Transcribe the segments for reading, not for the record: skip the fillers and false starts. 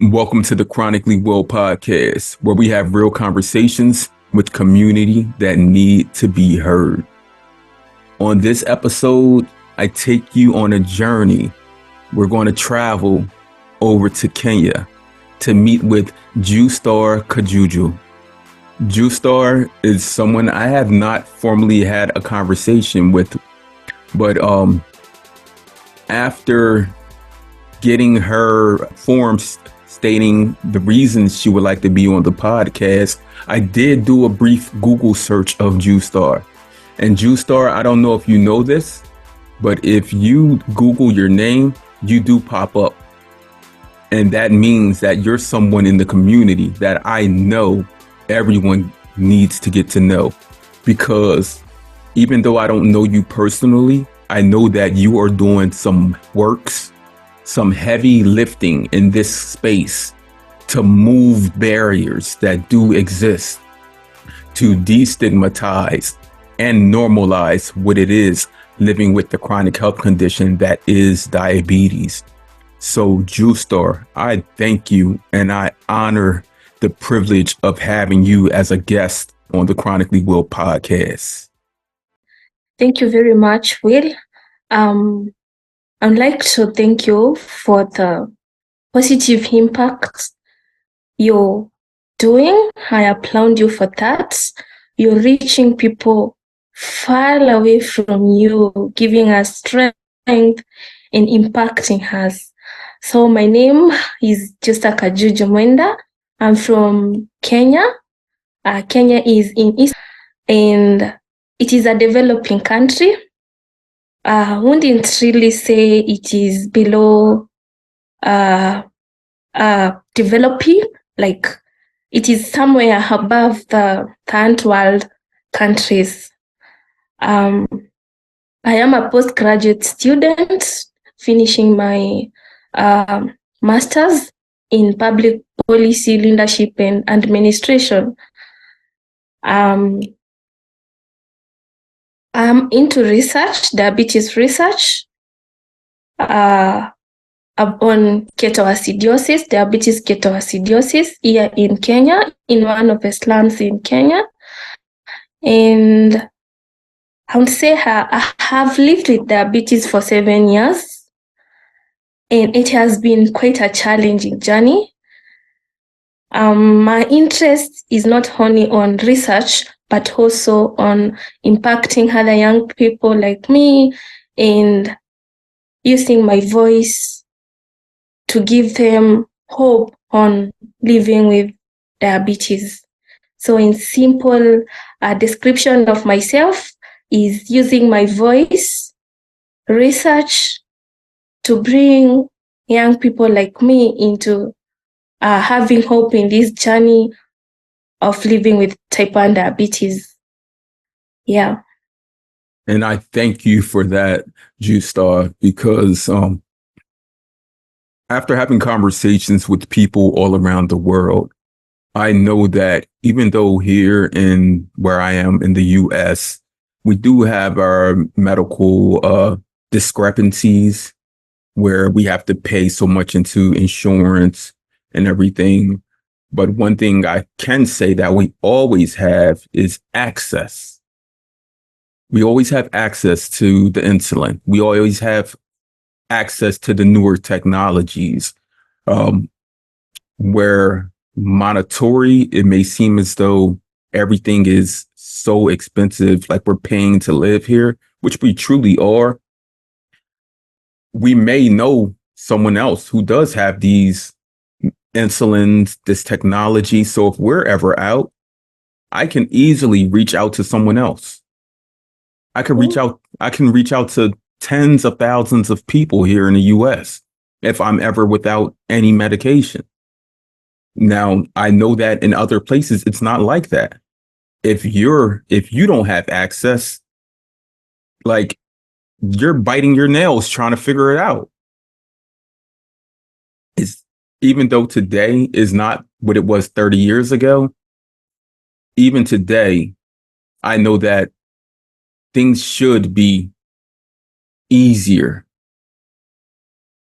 Welcome to the Chronically Well podcast, where we have real conversations with community that need to be heard. On this episode, I take you on a journey. We're going to travel over to Kenya to meet with Justat Kajuju. Justar is someone I have not formally had a conversation with, but after getting her forms stating the reasons she would like to be on the podcast, I did do a brief Google search of Justar. And Justar, I don't know if you know this, but if you Google your name, you do pop up. And that means that you're someone in the community that I know everyone needs to get to know. Because even though I don't know you personally, I know that you are doing some works, some heavy lifting in this space to move barriers that do exist, to destigmatize and normalize what it is living with the chronic health condition that is diabetes. So Justar, I thank you and I honor the privilege of having you as a guest on the Chronically Well podcast. Thank you very much, Will. I'd like to thank you for the positive impact you're doing. I applaud you for that. You're reaching people far away from you, giving us strength and impacting us. So my name is Justat Kajuju Mwenda. I'm from Kenya. Kenya is in East, and it is a developing country. Wouldn't really say it is below developing, like it is somewhere above the third world countries. I am a postgraduate student finishing my master's in public policy, leadership, and administration. I'm into research, diabetes research, on ketoacidosis, diabetes ketoacidosis here in Kenya, in one of the slums in Kenya. And I would say I have lived with diabetes for 7 years, and it has been quite a challenging journey. My interest is not only on research, but also on impacting other young people like me and using my voice to give them hope on living with diabetes. So in simple description of myself is using my voice, research to bring young people like me into having hope in this journey of living with type 1 diabetes. Yeah. And I thank you for that, Justar, because after having conversations with people all around the world, I know that even though here in where I am in the US, we do have our medical discrepancies where we have to pay so much into insurance and everything. But one thing I can say that we always have is access. We always have access to the insulin. We always have access to the newer technologies, where monetary, it may seem as though everything is so expensive, like we're paying to live here, which we truly are. We may know someone else who does have these insulins, this technology. So if we're ever out, I can easily reach out to someone else. I can reach out to tens of thousands of people here in the US if I'm ever without any medication. Now, I know that in other places, it's not like that. If you don't have access, like you're biting your nails trying to figure it out. Even though today is not what it was 30 years ago, even today, I know that things should be easier.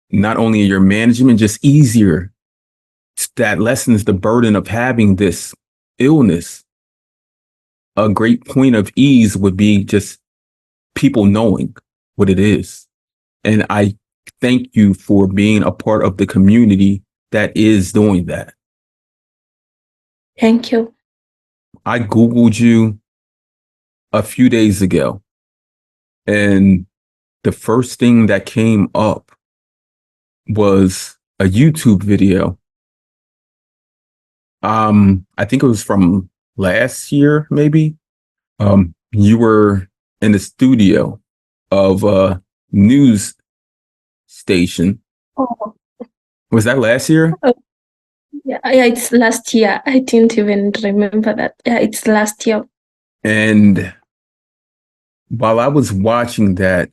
Not only in your management, just easier. that lessens the burden of having this illness. A great point of ease would be just people knowing what it is. And I thank you for being a part of the community that is doing that. Thank you. I Googled you a few days ago, and the first thing that came up was a YouTube video. I think it was from last year, maybe. You were in the studio of a news station. Oh, Was that last year? yeah, it's last year. I didn't even remember that. Yeah, it's last year. And while I was watching that,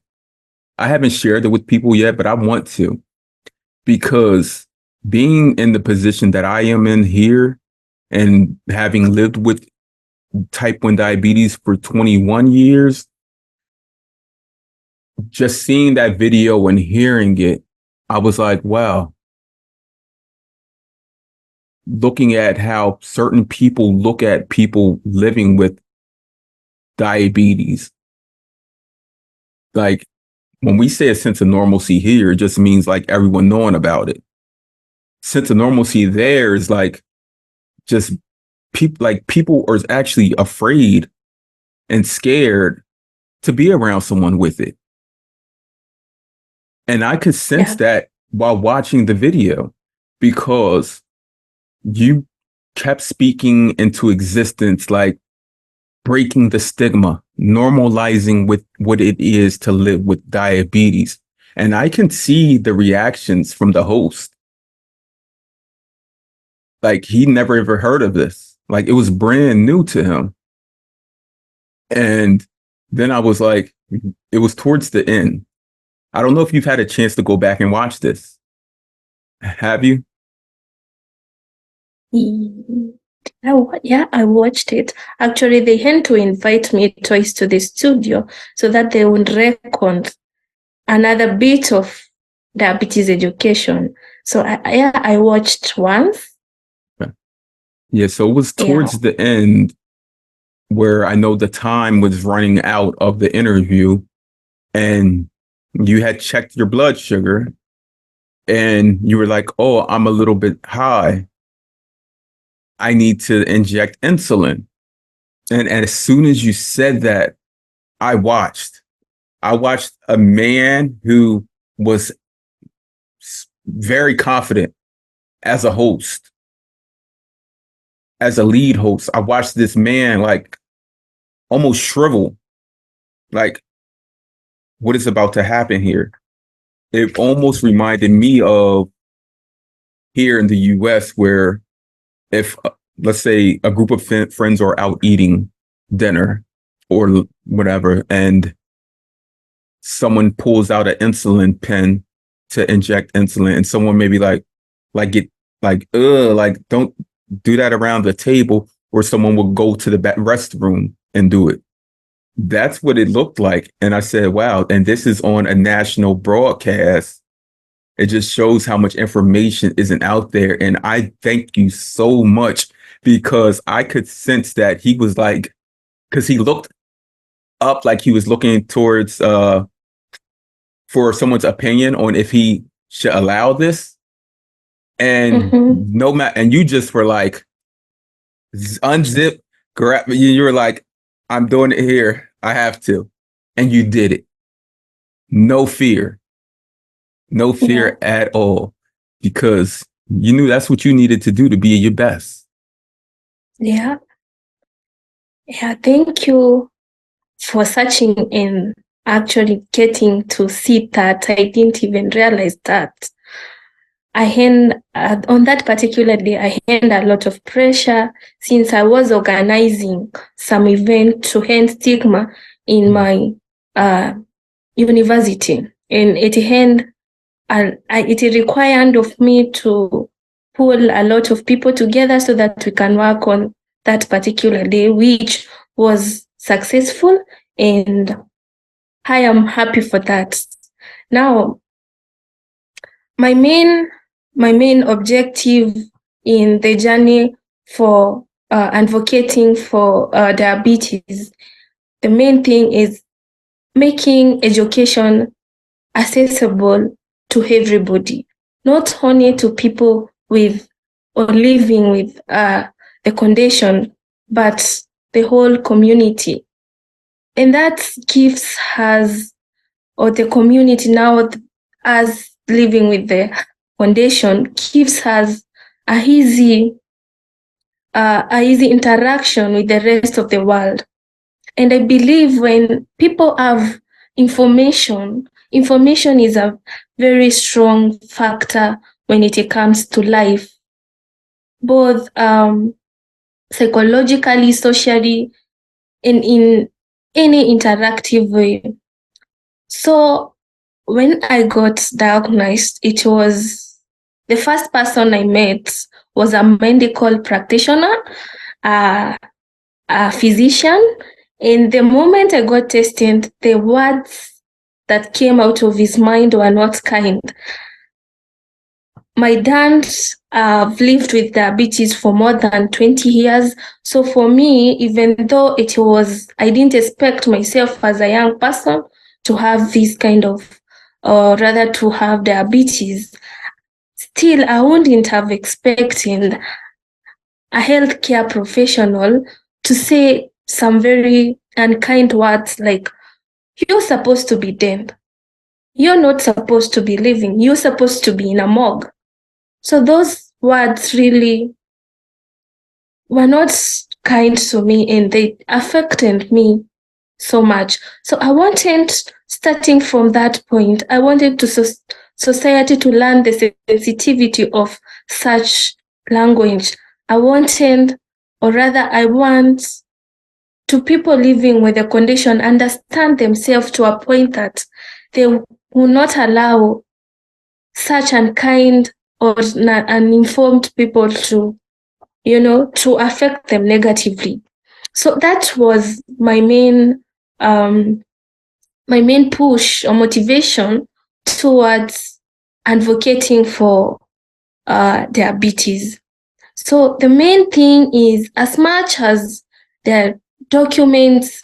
I haven't shared it with people yet, but I want to, because being in the position that I am in here and having lived with type 1 diabetes for 21 years, just seeing that video and hearing it, I was like, wow. Looking at how certain people look at people living with diabetes. Like, when we say a sense of normalcy here, it just means like everyone knowing about it. Sense of normalcy there is like just people are actually afraid and scared to be around someone with it. And I could sense that while watching the video, because you kept speaking into existence, like breaking the stigma, normalizing with what it is to live with diabetes. And I can see the reactions from the host. Like, he never ever heard of this. Like, it was brand new to him. And then I was like, it was towards the end. I don't know if you've had a chance to go back and watch this. Have you? Yeah, I watched it. Actually, they had to invite me twice to the studio so that they would record another bit of diabetes education. So I watched once. Yeah, so it was towards the end where I know the time was running out of the interview, and you had checked your blood sugar and you were like, oh, I'm a little bit high. I need to inject insulin. And as soon as you said that, I watched a man who was very confident as a host, as a lead host. I watched this man like almost shrivel, like, what is about to happen here? It almost reminded me of here in the US, where if, let's say, a group of friends are out eating dinner or whatever, and someone pulls out an insulin pen to inject insulin, and someone maybe get don't do that around the table, or someone will go to the restroom and do it. That's what it looked like. And I said, wow, and this is on a national broadcast. It just shows how much information isn't out there. And I thank you so much, because I could sense that he was like, because he looked up like he was looking towards for someone's opinion on if he should allow this. And and you just were like, unzip, grab, you were like, I'm doing it here. I have to. And you did it. No fear. No fear at all, because you knew that's what you needed to do to be your best. Yeah. Yeah. Thank you for searching and actually getting to see that. I didn't even realize that. On that particular day, I had a lot of pressure since I was organizing some event to end stigma in my university, and it required of me to pull a lot of people together so that we can work on that particular day, which was successful, and I am happy for that. Now, my main objective in the journey for advocating for diabetes, the main thing is making education accessible to everybody, not only to people with or living with the condition, but the whole community. And that gives us, or the community now as living with the condition, gives us a easy interaction with the rest of the world. And I believe when people have information is a very strong factor when it comes to life, both psychologically, socially, and in any interactive way. So when I got diagnosed, it was the first person I met was a medical practitioner, a physician. And the moment I got tested, the words that came out of his mind were not kind. My dad lived with diabetes for more than 20 years. So for me, even though I didn't expect myself as a young person to have this kind of, or rather to have diabetes, still I wouldn't have expected a healthcare professional to say some very unkind words like, you're supposed to be dead. You're not supposed to be living. You're supposed to be in a morgue. So those words really were not kind to me, and they affected me so much. So I wanted, starting from that point, I wanted society to learn the sensitivity of such language. I want to people living with the condition understand themselves to a point that they will not allow such unkind or uninformed people to affect them negatively. So that was my main push or motivation towards advocating for diabetes. So the main thing is, as much as the documents,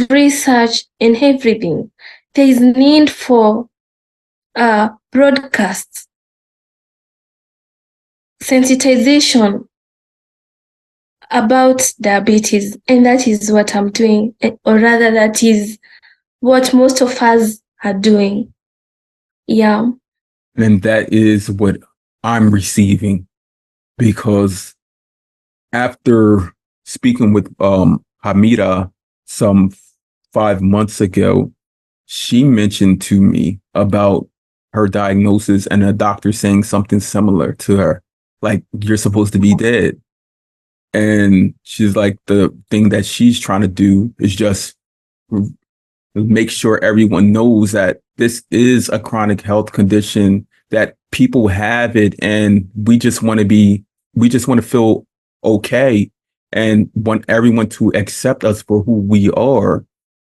research, and everything, there is need for broadcasts, sensitization about diabetes, and that is what I'm doing, or rather that is what most of us are doing. Yeah. And that is what I'm receiving, because after speaking with Hamida some 5 months ago, she mentioned to me about her diagnosis and a doctor saying something similar to her, like, you're supposed to be dead. And she's like, the thing that she's trying to do is just make sure everyone knows that this is a chronic health condition, that people have it, and we just want to feel okay and want everyone to accept us for who we are.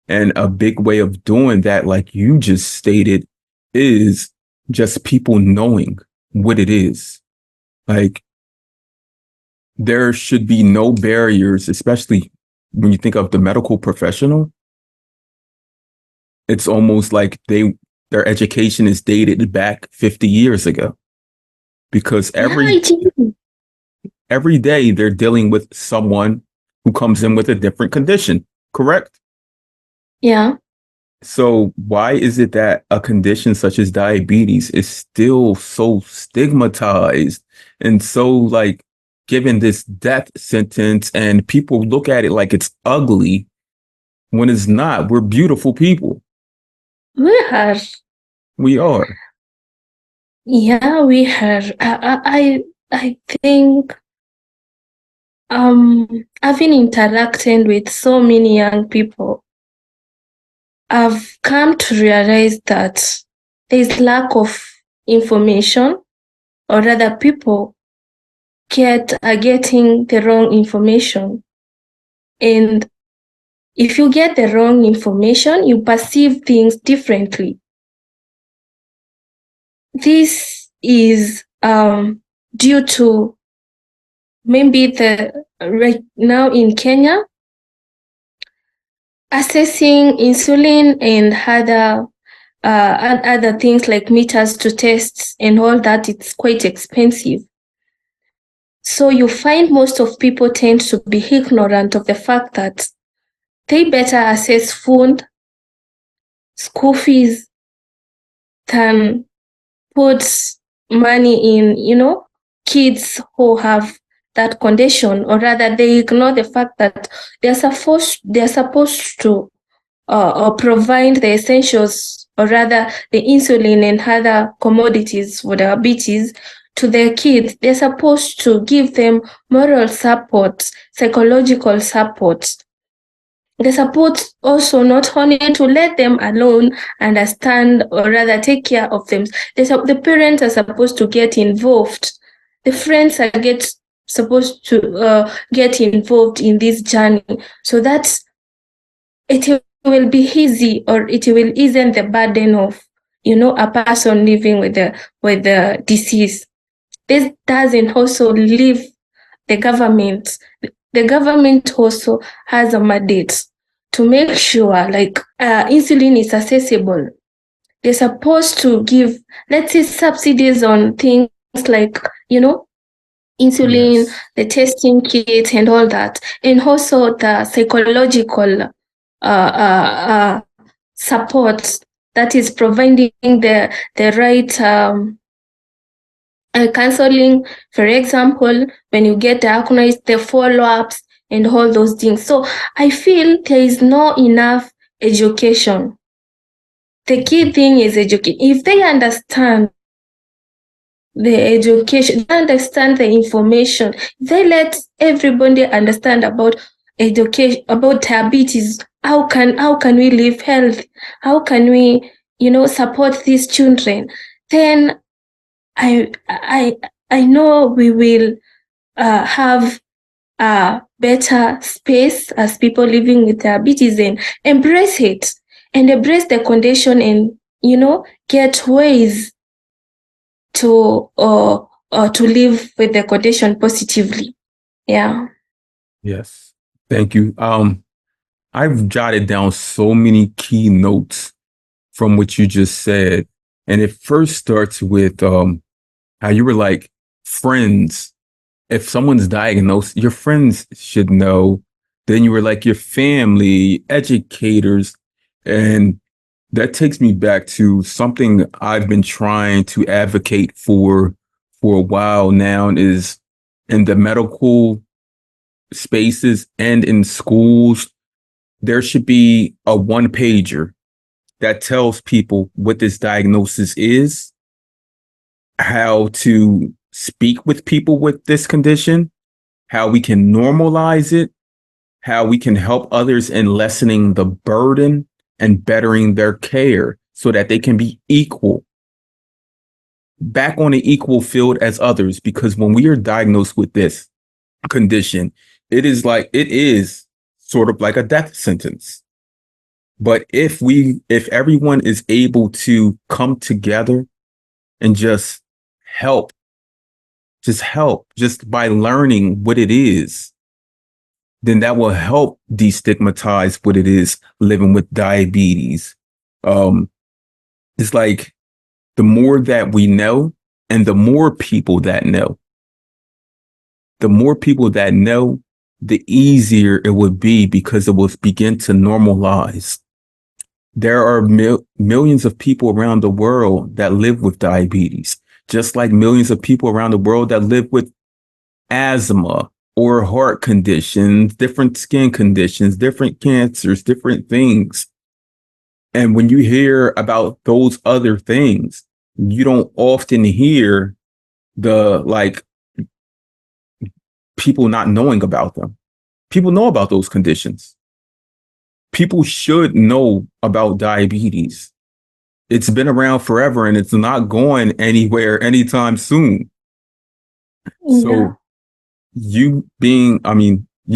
And a big way of doing that, like you just stated, is just people knowing what it is. Like, there should be no barriers, especially when you think of the medical professional. It's almost like their education is dated back 50 years ago, because every day they're dealing with someone who comes in with a different condition, correct? Yeah. So why is it that a condition such as diabetes is still so stigmatized and so like given this death sentence, and people look at it like it's ugly when it's not? We're beautiful people. We are. We are. Yeah, we are. I think I've been interacting with so many young people. I've come to realize that there's lack of information, or rather people are getting the wrong information. And if you get the wrong information, you perceive things differently. This is due to maybe the right now in Kenya, assessing insulin and other things like meters to tests and all that, it's quite expensive. So you find most of people tend to be ignorant of the fact that they better assess food, school fees, than put money in, kids who have that condition, or rather they ignore the fact that they're supposed to or provide the essentials, or rather the insulin and other commodities for diabetes to their kids. They're supposed to give them moral support, psychological support. The support also not only to let them alone understand, or rather take care of them. The parents are supposed to get involved. The friends are supposed to get involved in this journey, so that it will be easy, or it will ease the burden of a person living with the disease. This doesn't also leave the government. The government also has a mandate to make sure like insulin is accessible. They're supposed to give, let's say, subsidies on things like insulin, Yes. the testing kit, and all that, and also the psychological support that is providing the right counseling, for example, when you get diagnosed, the follow-ups and all those things. So I feel there is not enough education. The key thing is education. If they understand the education, they understand the information, they let everybody understand about education, about diabetes, how can we live healthy, how can we support these children, then I know we will have a better space as people living with diabetes, and embrace it, and embrace the condition, and get ways to live with the condition positively. Yeah. Yes. Thank you. I've jotted down so many key notes from what you just said. And it first starts with how you were like, friends. If someone's diagnosed, your friends should know. Then you were like, your family, educators. And that takes me back to something I've been trying to advocate for a while now, is in the medical spaces and in schools, there should be a one pager that tells people what this diagnosis is, how to speak with people with this condition, how we can normalize it, how we can help others in lessening the burden and bettering their care so that they can be equal, back on an equal field as others. Because when we are diagnosed with this condition, it is sort of like a death sentence. But if everyone is able to come together and help, just by learning what it is, then that will help destigmatize what it is living with diabetes. It's like the more that we know, and the more people that know, the easier it would be, because it will begin to normalize. There are millions of people around the world that live with diabetes, just like millions of people around the world that live with asthma or heart conditions, different skin conditions, different cancers, different things. And when you hear about those other things, you don't often hear the people not knowing about them. People know about those conditions. People should know about diabetes. It's been around forever, and it's not going anywhere anytime soon. Yeah. So you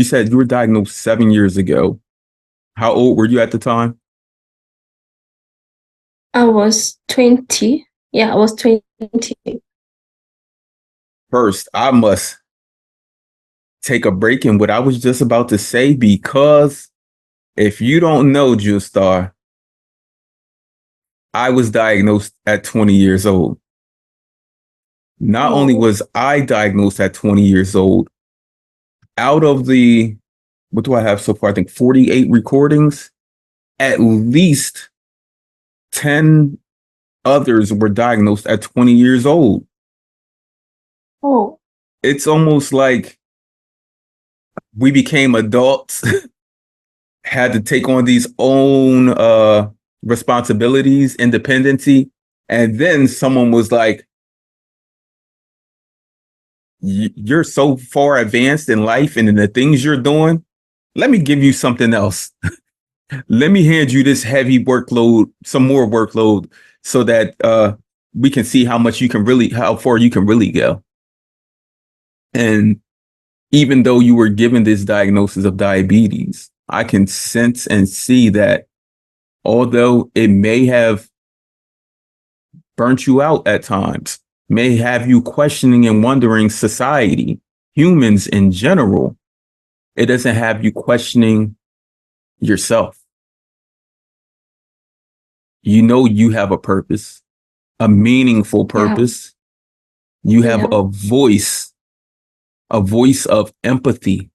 said you were diagnosed 7 years ago. How old were you at the time? I was 20. Yeah, I was 20. First, take a break in what I was just about to say, because if you don't know, Justar, I was diagnosed at 20 years old. Not only was I diagnosed at 20 years old, out of the, what do I have so far? I think 48 recordings, at least 10 others were diagnosed at 20 years old. Oh. It's almost like we became adults, had to take on these own responsibilities, independency, and then someone was like, you're so far advanced in life and in the things you're doing. Let me give you something else. Let me hand you this heavy workload, some more workload, so that we can see how far you can really go. And even though you were given this diagnosis of diabetes, I can sense and see that although it may have burnt you out at times, may have you questioning and wondering society, humans in general, it doesn't have you questioning yourself. You know you have a purpose, a meaningful purpose. Yeah. You have a voice of empathy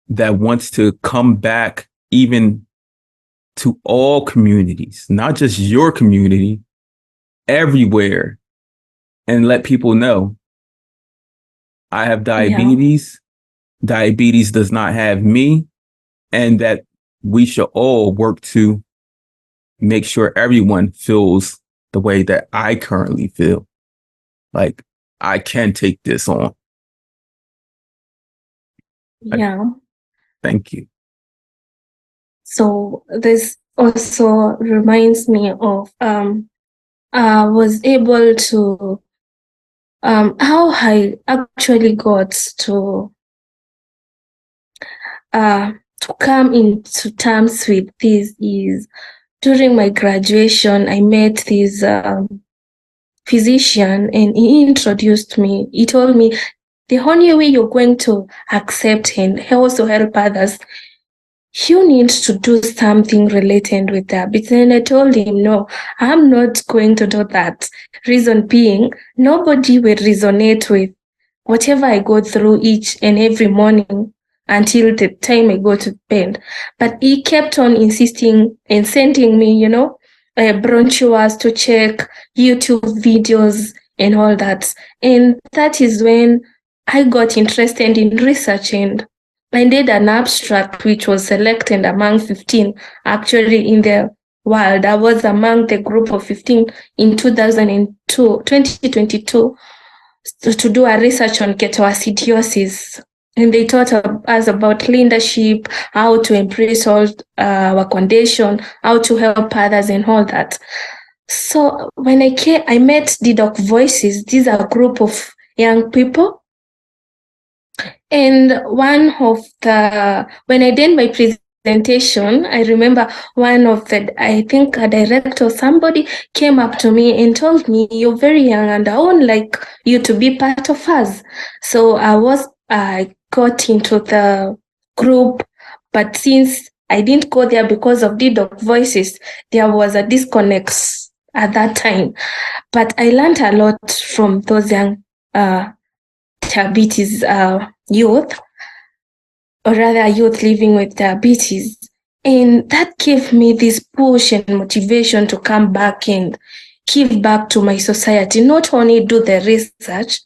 that wants to come back even to all communities, not just your community, everywhere, and let people know I have diabetes. Yeah. Diabetes does not have me, and that we should all work to make sure everyone feels the way that I currently feel. Like, I can take this on. Yeah. Thank you. So this also reminds me of I was able to how I actually got to come into terms with this is during my graduation. I met this physician and he introduced me. He told me the only way you're going to accept and also help others, you need to do something related with that. But then I told him, no, I'm not going to do that. Reason being, nobody will resonate with whatever I go through each and every morning until the time I go to bed. But he kept on insisting and sending me, brochures to check, YouTube videos and all that. And that is when I got interested in researching. I did an abstract which was selected among 15 actually in the world. I was among the group of 15 in 2022 to do a research on ketoacidosis. And they taught us about leadership, how to embrace all our condition, how to help others and all that. So when I met Dedoc Voices. These are a group of young people. And when I did my presentation, I remember I think a director or somebody came up to me and told me, you're very young and I would like you to be part of us. So I got into the group, but since I didn't go there because of Dedoc Voices, there was a disconnect at that time. But I learned a lot from those young diabetes youth, or rather youth living with diabetes. And that gave me this push and motivation to come back and give back to my society, not only do the research,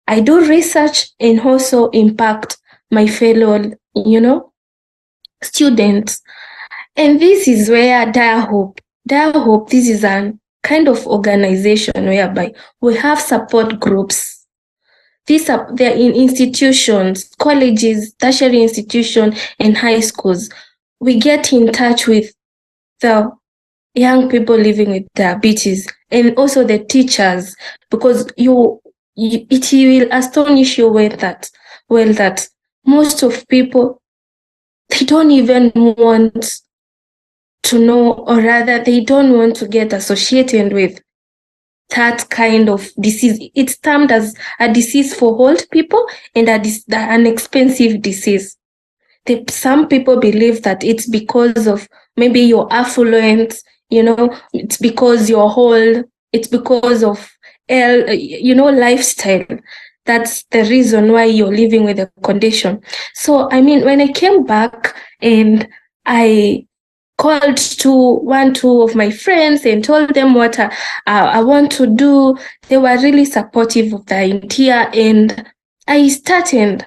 I do research and also impact my fellow, students. And this is where DiaHope, this is a kind of organization whereby we have support groups. They're in institutions, colleges, tertiary institutions, and high schools. We get in touch with the young people living with diabetes and also the teachers, because it will astonish you that most of people, they don't even want to know, or rather they don't want to get associated with that kind of disease. It's termed as a disease for old people and an expensive disease. Some people believe that it's because of maybe you're affluent, it's because you're old, it's because of lifestyle. That's the reason why you're living with a condition. So, I mean, when I came back and I called two of my friends and told them what I want to do, they were really supportive of the idea, and I started.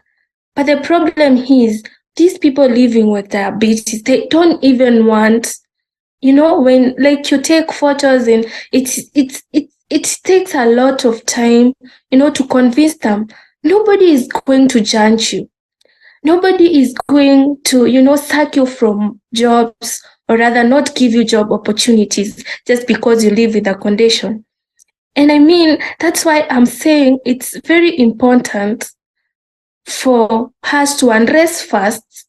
But the problem is, these people living with diabetes, they don't even want, when like you take photos, and it takes a lot of time, to convince them. Nobody is going to judge you. Nobody is going to, sack you from jobs, or rather not give you job opportunities just because you live with a condition. And I mean, that's why I'm saying it's very important for us to address first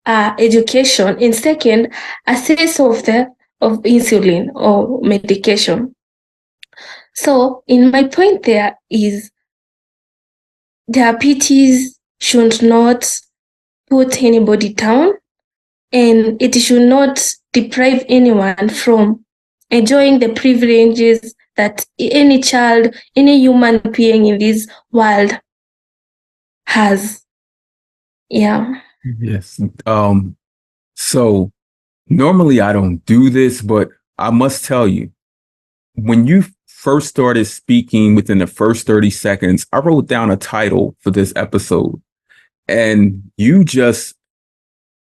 education, and second, access of insulin or medication. So, in my point there is, diabetes should not put anybody down, and it should not deprive anyone from enjoying the privileges that any child, any human being in this world has. Yeah. Yes. So normally I don't do this, but I must tell you, when you first started speaking within the first 30 seconds, I wrote down a title for this episode, and you just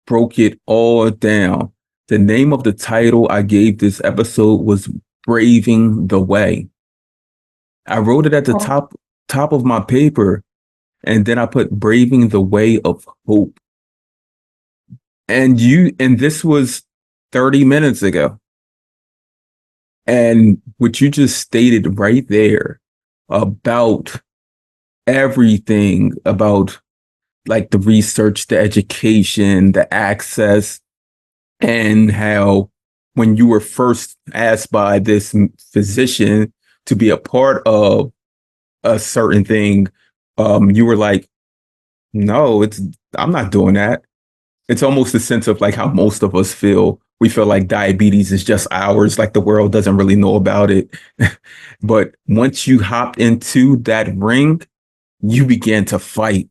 broke it all down. The name of the title I gave this episode was Braving the Way. I wrote it at the top of my paper, and then I put Braving the Way of Hope. And this was 30 minutes ago. And what you just stated right there about everything, about like the research, the education, the access, and how when you were first asked by this physician to be a part of a certain thing, you were like, no, I'm not doing that. It's almost a sense of like how most of us feel. We feel like diabetes is just ours, like the world doesn't really know about it. But once you hopped into that ring, you began to fight.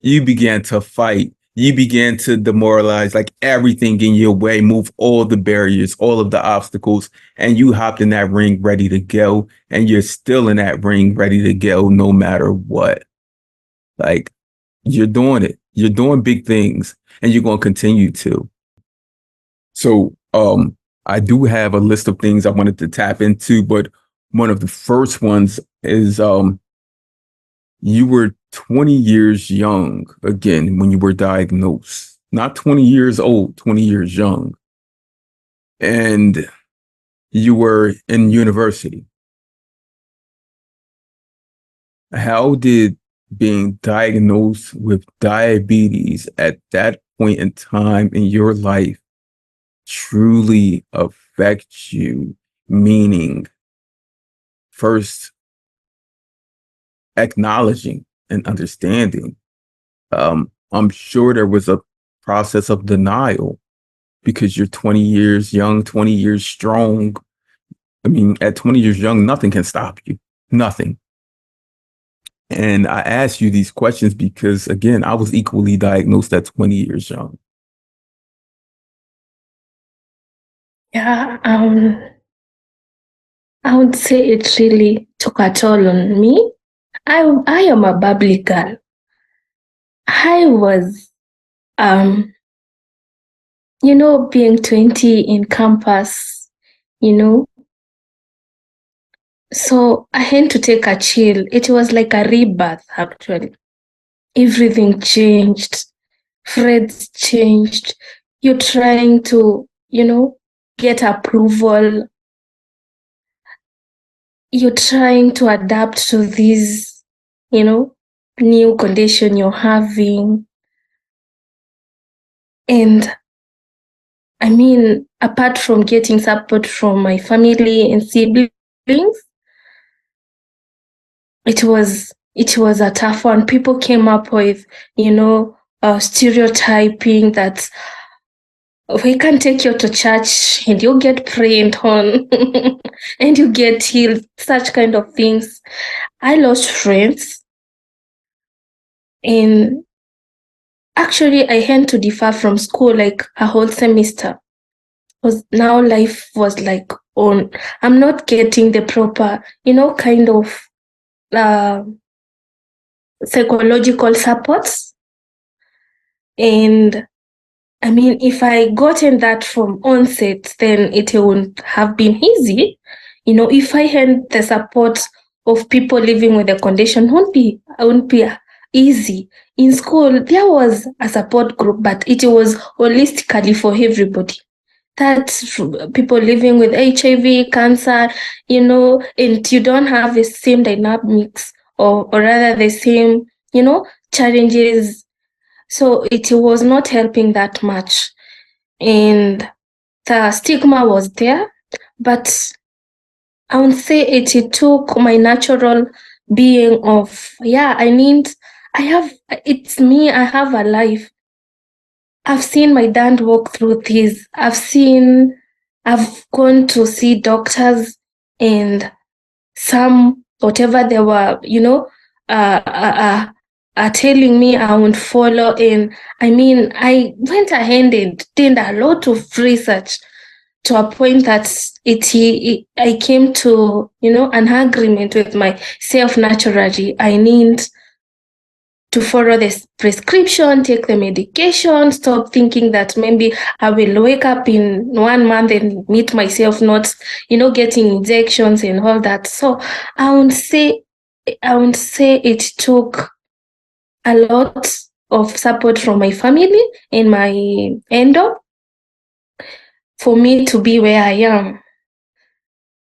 You began to fight. You began to demoralize like everything in your way, move all the barriers, all of the obstacles, and you hopped in that ring ready to go. And you're still in that ring ready to go no matter what. Like, you're doing it. You're doing big things, and you're going to continue to. So, I do have a list of things I wanted to tap into, but one of the first ones is, you were 20 years young again when you were diagnosed, not 20 years old, 20 years young. And you were in university. How did being diagnosed with diabetes at that point in time in your life truly affect you? Meaning, first, acknowledging and understanding. I'm sure there was a process of denial because you're 20 years young, 20 years strong. I mean, at 20 years young, nothing can stop you. Nothing. And I ask you these questions because, again, I was equally diagnosed at 20 years young. Yeah, I would say it really took a toll on me. I am a bubbly girl. I was, being 20 in campus, so I had to take a chill. It was like a rebirth, actually. Everything changed. Friends changed. You're trying to, get approval. You're trying to adapt to this, new condition you're having. And I mean, apart from getting support from my family and siblings, it was a tough one. People came up with, stereotyping that we can take you to church and you get prayed on and you get healed, such kind of things. I lost friends, and actually I had to defer from school like a whole semester, because now life was like on. I'm not getting the proper, kind of psychological supports. And I mean, if I gotten that from onset, then it wouldn't have been easy. If I had the support of people living with the condition, wouldn't be easy. In school, there was a support group, but it was holistically for everybody. That's people living with HIV, cancer, and you don't have the same dynamics, or rather the same, challenges. So it was not helping that much. And the stigma was there, but I would say it took my natural being of, it's me, I have a life. I've seen my dad walk through this. I've gone to see doctors, and some, whatever they were, telling me, I won't follow. And I mean, I went ahead and did a lot of research to a point that I came to, an agreement with myself naturally. I need to follow this prescription, take the medication, stop thinking that maybe I will wake up in 1 month and meet myself not, getting injections and all that. So I would say it took a lot of support from my family and my endo for me to be where I am.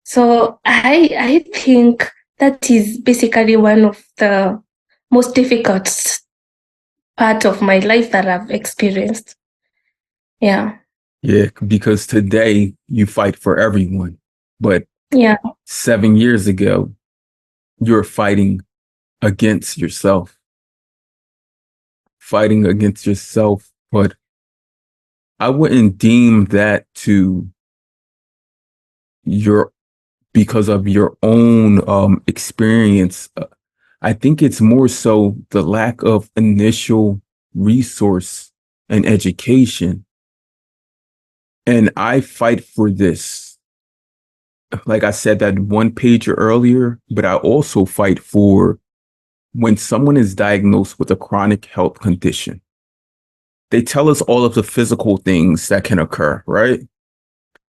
So I think that is basically one of the most difficult part of my life that I've experienced. Yeah. Yeah, because today you fight for everyone. But Yeah. 7 years ago, you're fighting against yourself. Fighting against yourself. But I wouldn't deem that to because of your own experience. I think it's more so the lack of initial resource and education. And I fight for this. Like I said, that one pager earlier, but I also fight for when someone is diagnosed with a chronic health condition. They tell us all of the physical things that can occur, right?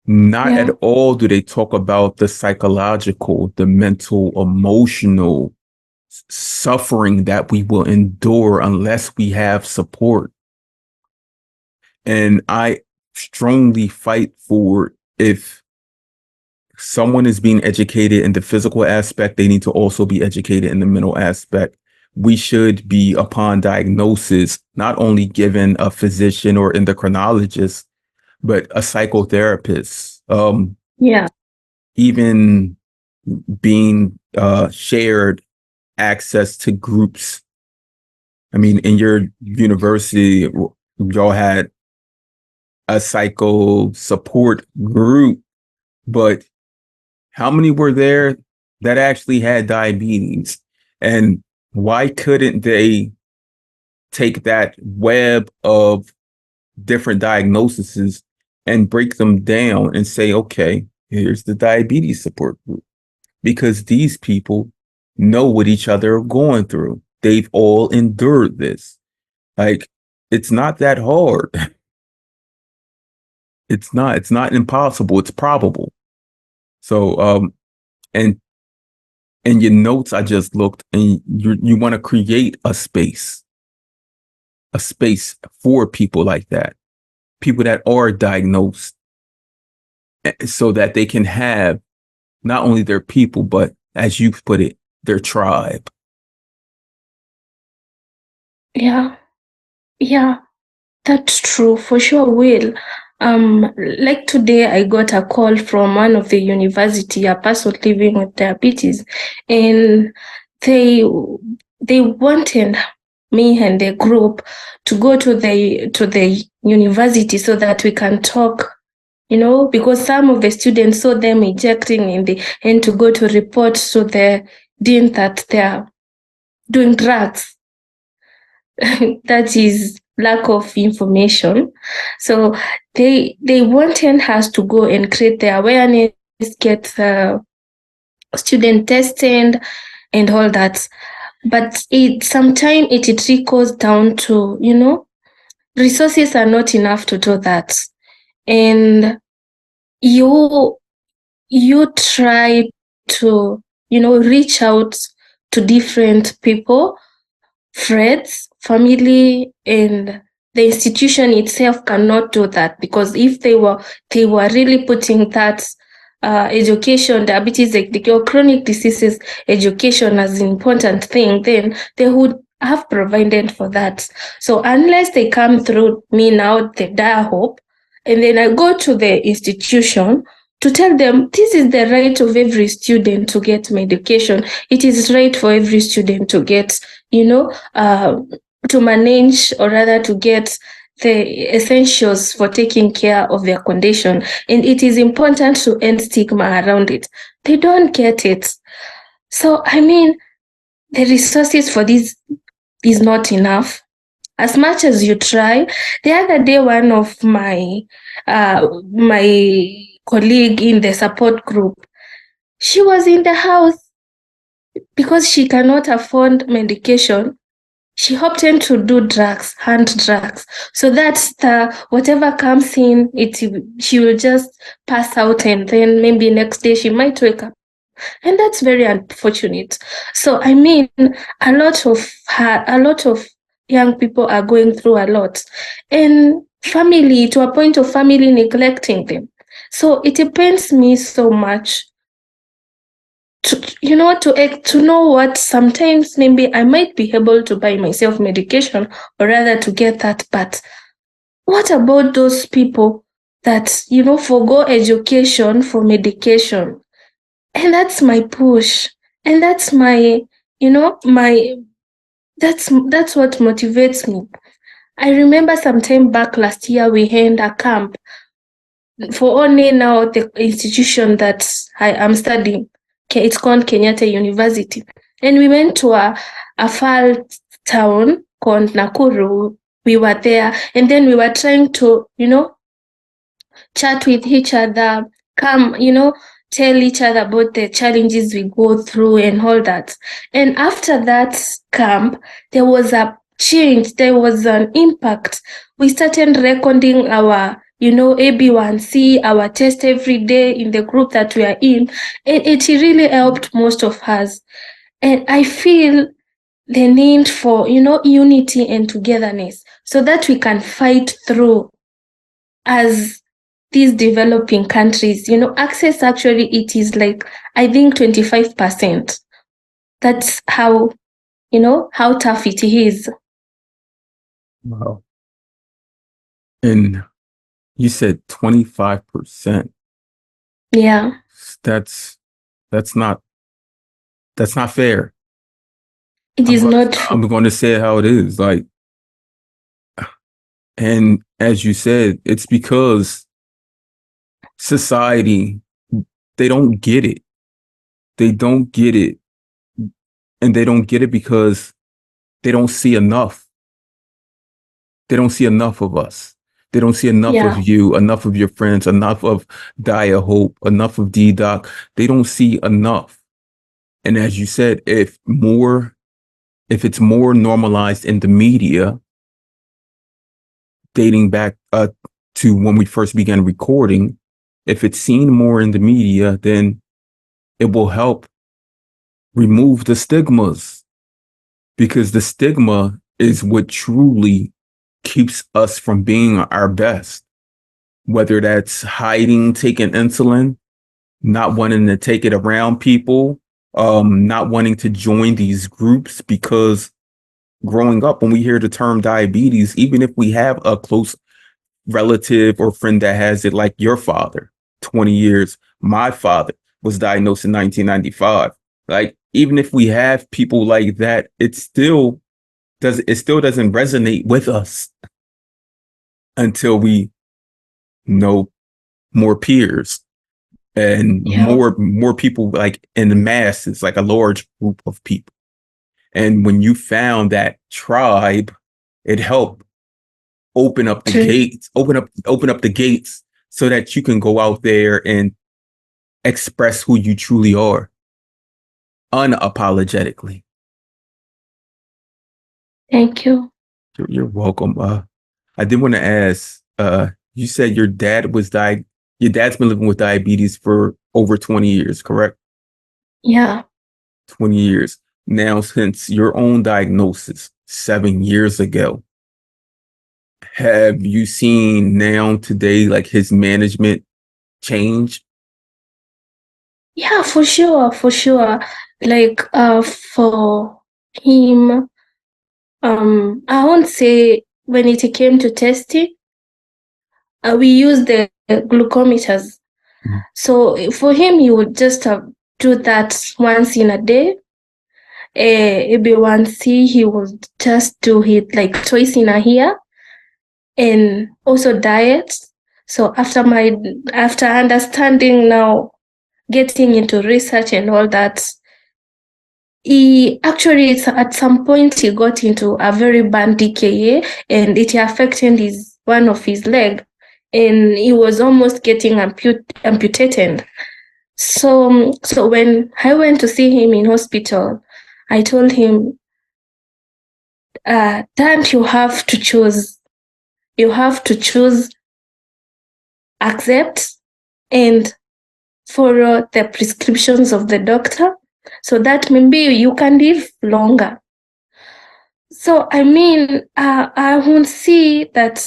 Not at all do they talk about the psychological, the mental, emotional suffering that we will endure unless we have support. And I strongly fight for, if someone is being educated in the physical aspect, they need to also be educated in the mental aspect. We should be, upon diagnosis, not only given a physician or endocrinologist, but a psychotherapist. Even being shared access to groups. I mean, in your university, y'all had a psycho support group, but how many were there that actually had diabetes? And why couldn't they take that web of different diagnoses and break them down and say, okay, here's the diabetes support group? Because these people know what each other are going through. They've all endured this. Like, it's not that hard. It's not impossible. It's probable. So, and in your notes, I just looked, and you want to create a space for people like that, people that are diagnosed, so that they can have not only their people, but, as you put it, their tribe. Yeah. That's true, for sure, Will. Like today, I got a call from one of the university, a person living with diabetes, and they wanted me and the group to go to the university so that we can talk, because some of the students saw them ejecting in the end to go to report to the dean that they are doing drugs. That is lack of information. So they wanted us to go and create the awareness, get student testing and all that. But sometimes it trickles down to, resources are not enough to do that. And you try to, reach out to different people, friends, family, and the institution itself cannot do that, because if they were really putting that education, diabetes, or chronic diseases education as an important thing, then they would have provided for that. So unless they come through me now, the DiaHope, and then I go to the institution to tell them this is the right of every student to get medication. It is right for every student to get, to manage, or rather to get the essentials for taking care of their condition. And it is important to end stigma around it. They don't get it. So, the resources for this is not enough. As much as you try. The other day, one of my colleague in the support group, she was in the house because she cannot afford medication. She opted to do drugs, hand drugs. So that's whatever comes in, she will just pass out, and then maybe next day she might wake up. And that's very unfortunate. So a lot of young people are going through a lot, and family, to a point of family neglecting them. So it depends me so much to know what sometimes maybe I might be able to buy myself medication, or rather to get that. But what about those people that, forgo education for medication? And that's my push. And that's my, that's what motivates me. I remember sometime back last year, we had a camp for only now the institution that I am studying. It's called Kenyatta University. And we went to a far town called Nakuru. We were there, and then we were trying to, chat with each other, tell each other about the challenges we go through and all that. And after that camp, there was a change, there was an impact. We started recording our, AB1C, our test every day in the group that we are in. And it really helped most of us. And I feel the need for, unity and togetherness so that we can fight through as these developing countries. Access, actually, it is like, I think 25%. That's how tough it is. Wow. And you said 25%. Yeah. That's not fair. It is not true. I'm going to say it how it is. Like, and as you said, it's because society, they don't get it. They don't get it. And they don't get it because they don't see enough. They don't see enough of us. They don't see enough of you, enough of your friends, enough of DiaHope, enough of Dedoc. They don't see enough. And as you said, if it's more normalized in the media, dating back to when we first began recording, if it's seen more in the media, then it will help remove the stigmas, because the stigma is what truly keeps us from being our best, whether that's hiding, taking insulin, not wanting to take it around people, not wanting to join these groups, because growing up, when we hear the term diabetes, even if we have a close relative or friend that has it, like your father, 20 years, my father was diagnosed in 1995. Like, even if we have people like that, it still doesn't resonate with us until we know more peers and Yeah. more people, like in the masses, like a large group of people. And when you found that tribe, it helped open up the True. gates, open up the gates so that you can go out there and express who you truly are unapologetically. Thank you. You're welcome. I did want to ask, you said your dad's been living with diabetes for over 20 years, correct? Yeah. 20 years. Now, since your own diagnosis 7 years ago, have you seen now today, like his management change? Yeah, for sure, for sure. Like for him, I won't say when it came to testing, we used the glucometers. Mhm. So for him, he would just do that once in a day. A1C, he would just do it like twice in a year, and also diet. So after understanding now, getting into research and all that, he actually at some point he got into a very bad DKA, and it affected one of his leg, and he was almost getting amputated. So when I went to see him in hospital, I told him, "Dan, you have to choose. You have to choose, accept, and follow the prescriptions of the doctor, so that maybe you can live longer." So, I mean, I won't see that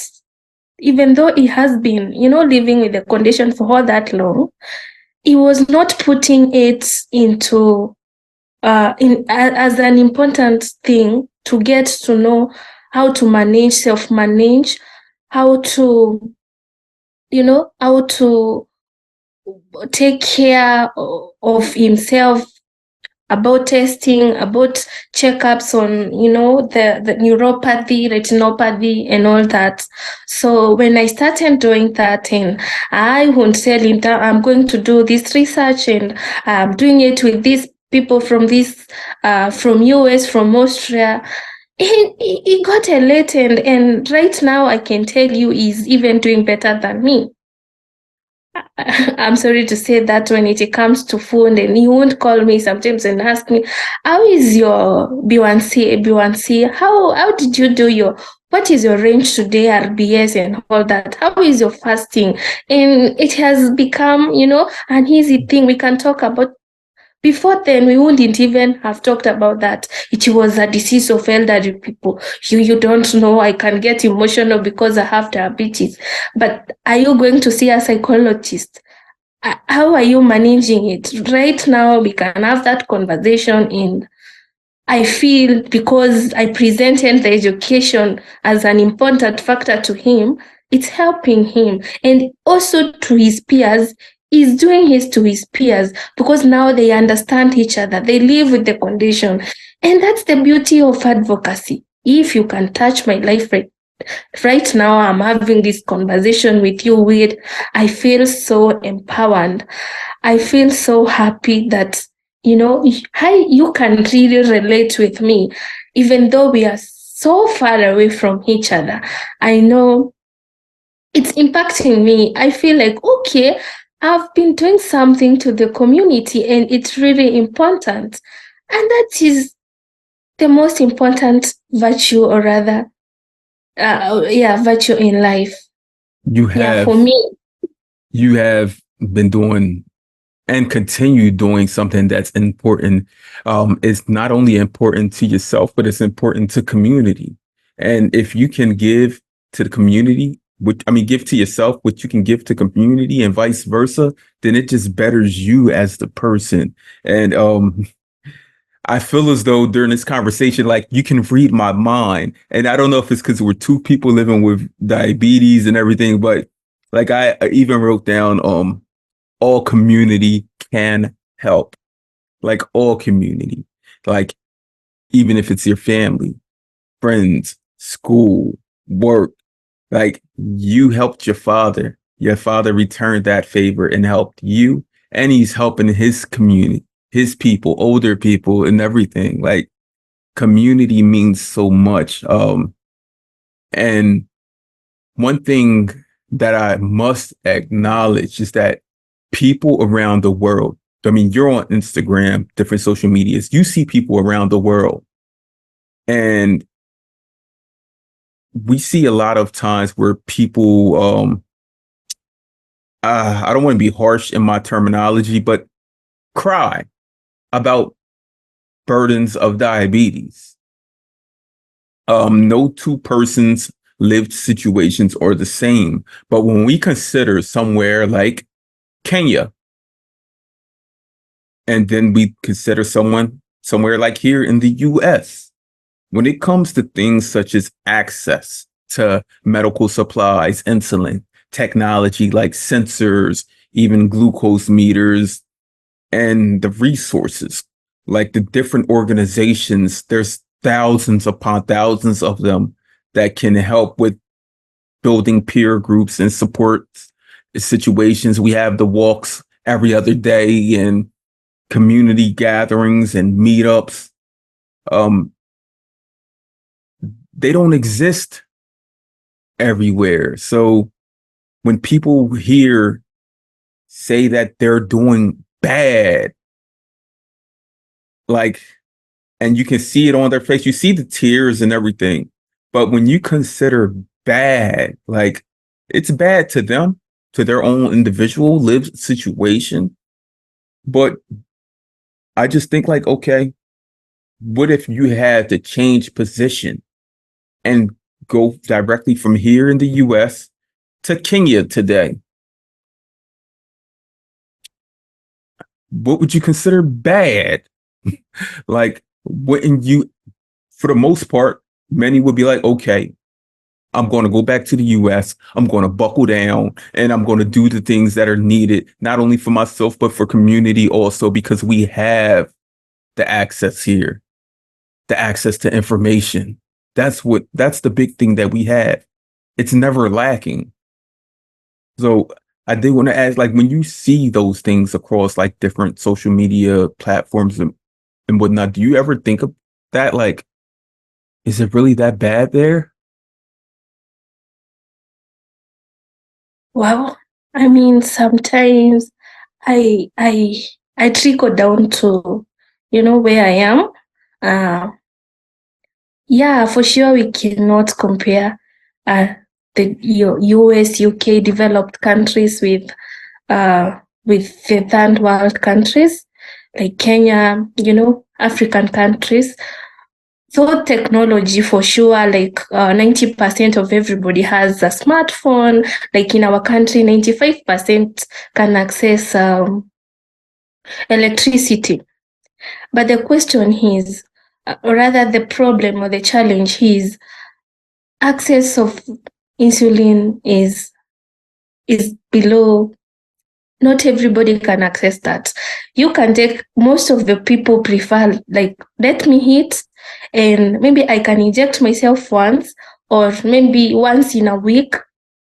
even though he has been, living with the condition for all that long, he was not putting it into as an important thing to get to know how to self-manage, how to, how to take care of himself, about testing, about checkups on, the neuropathy, retinopathy, and all that. So when I started doing that, and I would tell him that I'm going to do this research, and I'm doing it with these people from from US, from Austria. He got elated, and right now I can tell you he's even doing better than me. I'm sorry to say that when it comes to food, and he won't call me sometimes and ask me, "How is your B1C? How did you do what is your range today, RBS and all that? How is your fasting?" And it has become, an easy thing we can talk about. Before then, we wouldn't even have talked about that. It was a disease of elderly people. You don't know. I can get emotional because I have diabetes. But are you going to see a psychologist? How are you managing it? Right now, we can have that conversation. And I feel because I presented the education as an important factor to him, it's helping him. And also to his peers, he's doing his to his peers, because now they understand each other. They live with the condition. And that's the beauty of advocacy. If you can touch my life right now, I'm having this conversation with you, I feel so empowered. I feel so happy that, you can really relate with me, even though we are so far away from each other. I know it's impacting me. I feel like, okay, I've been doing something to the community, and it's really important. And that is the most important virtue, or rather, virtue in life. You Yeah, have for me. you have been doing and continue doing something that's important. It's not only important to yourself, but it's important to community. And if you can give to the community, give to yourself what you can give to community, and vice versa, then it just betters you as the person. And I feel as though during this conversation, like, you can read my mind. And I don't know if it's because we're two people living with diabetes and everything, but like I even wrote down, all community can help. like all community, like even if it's your family, friends, school, work, like you helped your father returned that favor and helped you, and he's helping his community, his people, older people, and everything. Like community means so much. And one thing that I must acknowledge is that people around the world, I mean, you're on Instagram, different social medias, you see people around the world. And we see a lot of times where people, I don't want to be harsh in my terminology, but cry about burdens of diabetes. No two persons lived situations are the same. But when we consider somewhere like Kenya, and then we consider somewhere like here in the US, when it comes to things such as access to medical supplies, insulin, technology like sensors, even glucose meters, and the resources, like the different organizations, there's thousands upon thousands of them that can help with building peer groups and support situations. We have the walks every other day and community gatherings and meetups. They don't exist everywhere. So when people here say that they're doing bad, like, and you can see it on their face, you see the tears and everything. But when you consider bad, like it's bad to them, to their own individual lived situation. But I just think like, okay, what if you had to change position and go directly from here in the US to Kenya today? What would you consider bad? Like, wouldn't you, for the most part, many would be like, okay, I'm going to go back to the US. I'm going to buckle down and I'm going to do the things that are needed, not only for myself, but for community also, because we have the access here, the access to information. That's the big thing that we have. It's never lacking. So I did want to ask, like, when you see those things across like different social media platforms and whatnot, do you ever think of that? Like, is it really that bad there? Well, I mean, sometimes I I I trickle down to, where I am. Yeah, for sure we cannot compare the US, UK developed countries with the third world countries like Kenya, African countries. So technology for sure, like 90% of everybody has a smartphone. Like in our country, 95% can access electricity. But the question is, or rather the problem or the challenge is, access of insulin is below. Not everybody can access that. You can take, most of the people prefer like, let me hit and maybe I can inject myself once or maybe once in a week.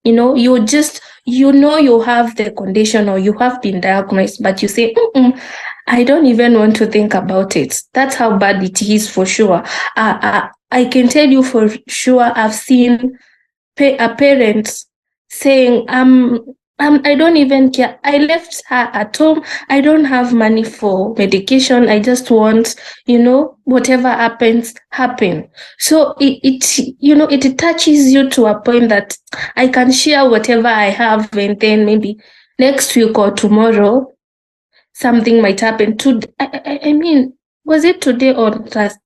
You just, you have the condition or you have been diagnosed, but you say, I don't even want to think about it. That's how bad it is for sure. I can tell you for sure, I've seen a parent saying, I don't even care. I left her at home. I don't have money for medication. I just want, whatever happens, happen. So it touches you to a point that I can share whatever I have, and then maybe next week or tomorrow, something might happen. I mean, was it today or last?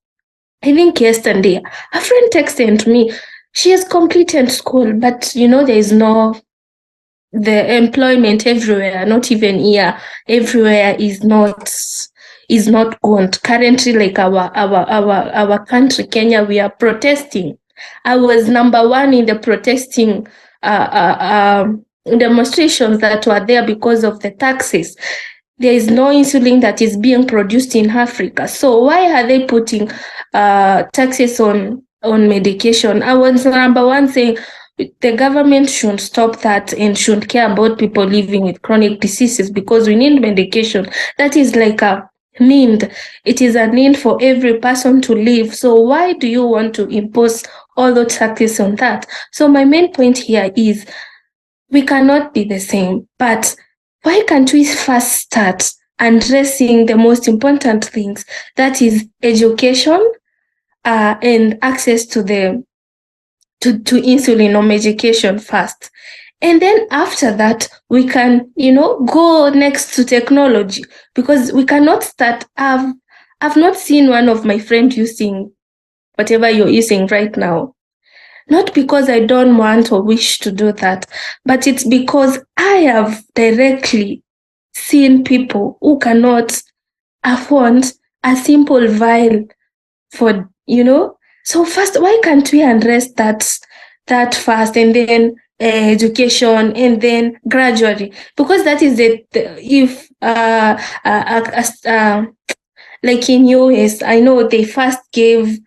I think yesterday, a friend texted me. She has completed school, but there is no, the employment everywhere, not even here, everywhere is not gone. Currently, like our country, Kenya, we are protesting. I was number one in the protesting demonstrations that were there because of the taxes. there is no insulin that is being produced in Africa. So why are they putting taxes on medication? I was number one saying the government should stop that and should care about people living with chronic diseases, because we need medication. That is like a need. It is a need for every person to live. So why do you want to impose all those taxes on that? So my main point here is we cannot be the same, but why can't we first start addressing the most important things, that is education and access to the to insulin or medication first, and then after that we can go next to technology, because we cannot start. I've not seen one of my friends using whatever you're using right now, not because I don't want or wish to do that, but it's because I have directly seen people who cannot afford a simple vial for, So first, why can't we address that first, and then education, and then gradually? Because that is if like in US, I know they first gave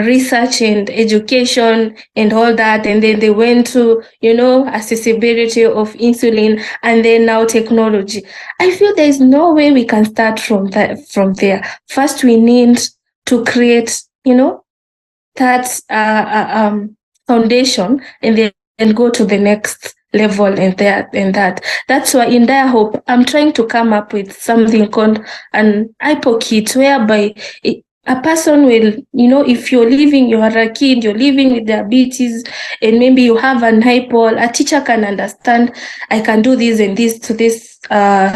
research and education and all that, and then they went to accessibility of insulin, and then now technology. I feel there is no way we can start from there. First, we need to create that foundation, and then go to the next level, and that. That's why in DiaHope, I'm trying to come up with something called an IPO kit, whereby a person will, if you're a kid, you're living with diabetes, and maybe you have an hypo, a teacher can understand, I can do this and this to this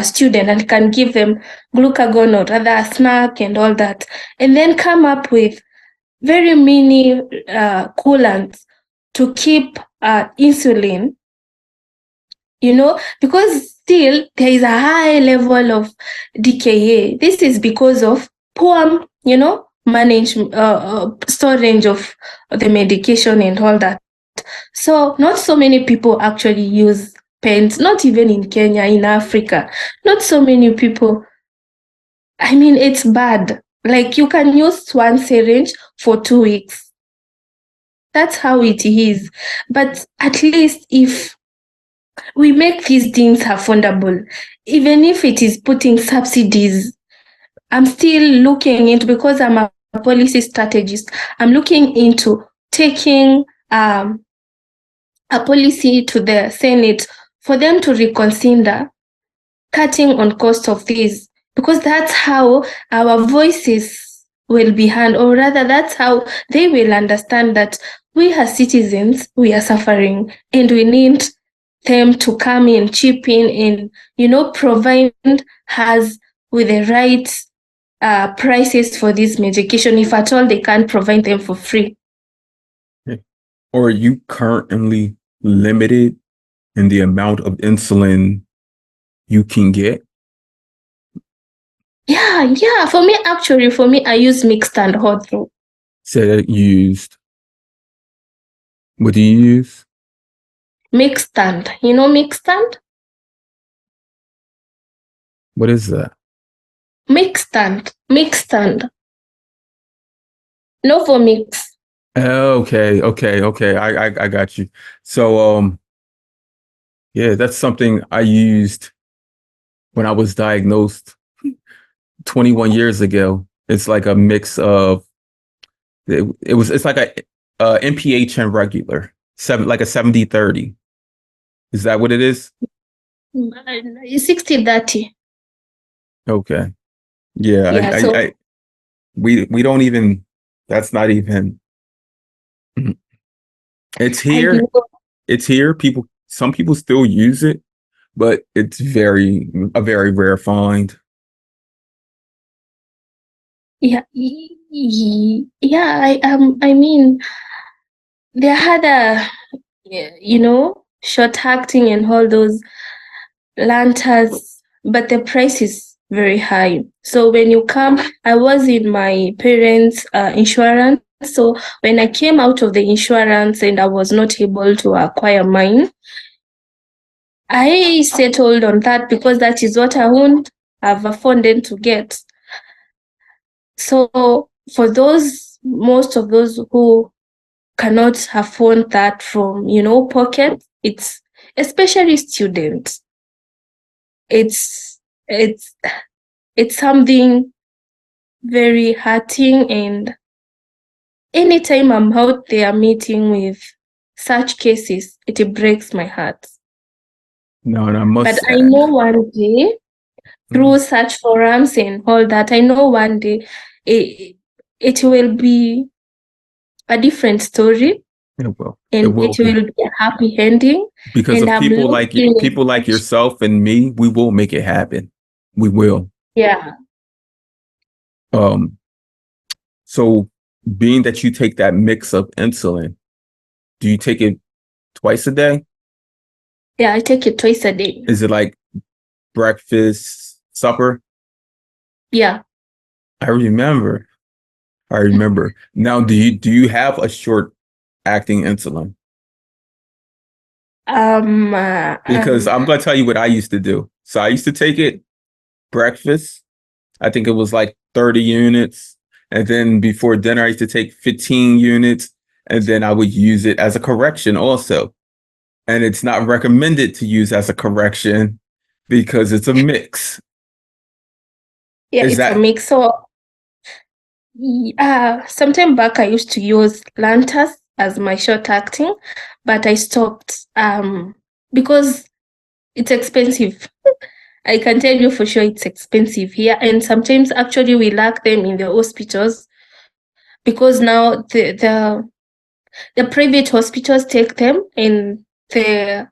student, and can give them glucagon or rather a snack and all that, and then come up with very many coolants to keep insulin, because still there is a high level of DKA. This is because of poor, management, storage of the medication and all that. So not so many people actually use pens, not even in Kenya, in Africa. Not so many people. I mean, it's bad. Like, you can use one syringe for 2 weeks. That's how it is. But at least if we make these things affordable, even if it is putting subsidies, I'm still looking into, because I'm a policy strategist, I'm looking into taking a policy to the Senate for them to reconsider cutting on cost of these, because that's how our voices will be heard, or rather that's how they will understand that we as citizens, we are suffering, and we need them to come in, chip in, and provide us with the right prices for this medication, if at all they can't provide them for free. Or are you currently limited in the amount of insulin you can get? Yeah. For me, I use mixed and hot though. Said used. What do you use? Mixed and. You know mixed and? What is that? Mixed and. No for mix. Okay. I got you. So, yeah, that's something I used when I was diagnosed 21 years ago. It's like a mix of it's like a MPH and regular, like a 70-30. Is that what it is? 60-30. Okay. Yeah. We don't even, that's not even, it's here. Some people still use it, but it's a very rare find. Yeah. I mean, they had short acting and all those lanterns, but the price is very high. So when you come, I was in my parents' insurance. So when I came out of the insurance and I was not able to acquire mine, I settled on that because that is what I won't have afforded to get. So for those, most of those who cannot afford that from, pocket, it's especially students. It's it's it's something very hurting, and anytime I'm out there meeting with such cases, it breaks my heart. No, and I But must I add, know one day, through such forums and all that, I know one day it, it will be a different story, it will. It and will it be will be a happy ending. because And of I'm looking people like yourself and me. We will make it happen. We will. yeah. Um. So, being that you take that mix of insulin, do you take it twice a day? Yeah, I take it twice a day. Is it like breakfast, supper? Yeah. I remember. I remember. Now, do you have a short acting insulin? Um, Because I'm gonna tell you what I used to do. So I used to take it breakfast. I think it was like 30 units. And then before dinner, I used to take 15 units. And then I would use it as a correction also. And it's not recommended to use as a correction because it's a mix. yeah, Is it's a that mix. So, sometime back I used to use Lantus as my short acting, but I stopped because it's expensive. I can tell you for sure it's expensive here, and sometimes actually we lack them in the hospitals because now the private hospitals take them, and the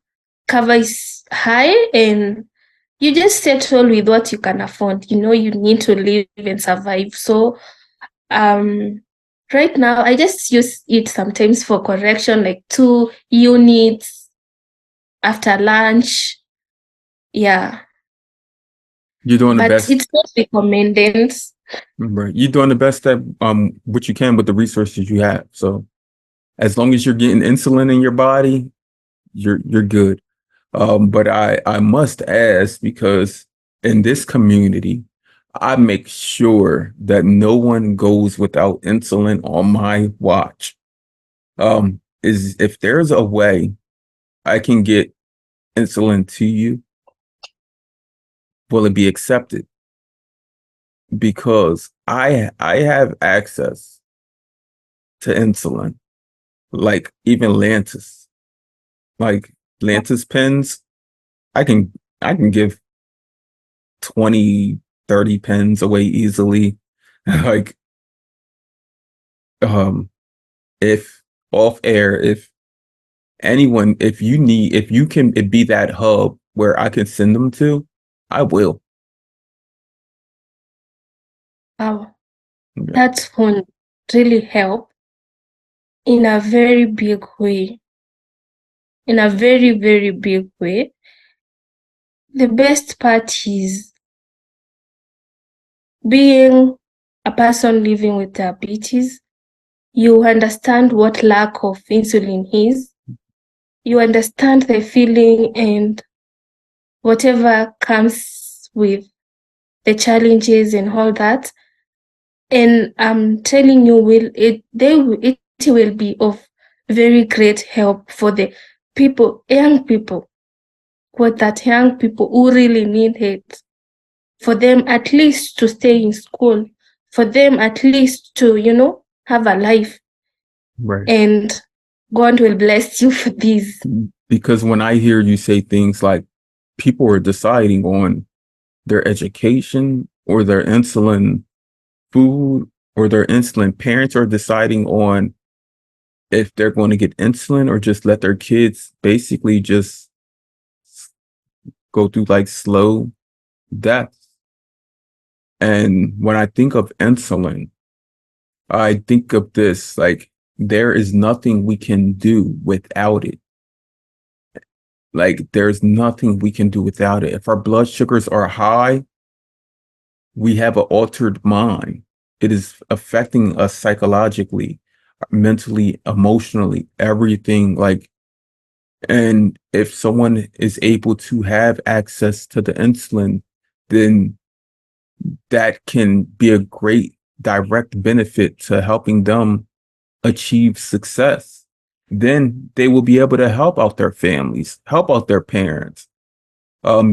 cover is high, and you just settle with what you can afford. You need to live and survive. So right now I just use it sometimes for correction, like 2 units after lunch. Yeah. you're doing the But best? it's not recommended. Right. You're doing the best that what you can with the resources you have. So as long as you're getting insulin in your body, you're good. But I must ask because in this community, I make sure that no one goes without insulin on my watch. Is if there's a way I can get insulin to you, will it be accepted? Because I have access to insulin, like even Lantus, like Lantus pens. I can I can give 20, 30 pens away easily. Like um if off air, if anyone, if you can it be that hub where I can send them to, I will. Wow, Yeah. that's going really help in a very big way. In a very, very big way. The best part is being a person living with diabetes. You understand what lack of insulin is. You understand the feeling and whatever comes with the challenges and all that. And I'm telling you, it will be of very great help for the people, young people, young people who really need it. For them at least to stay in school, for them at least to, have a life. Right. And God will bless you for this. Because when I hear you say things like people are deciding on their education or their insulin food or their insulin, parents are deciding on if they're going to get insulin or just let their kids basically just go through like slow death. And when I think of insulin, I think of this like there is nothing we can do without it. Like there's nothing we can do without it. If our blood sugars are high, we have an altered mind. It is affecting us psychologically, mentally, emotionally, everything. Like And if someone is able to have access to the insulin, then that can be a great direct benefit to helping them achieve success. Then they will be able to help out their families, help out their parents,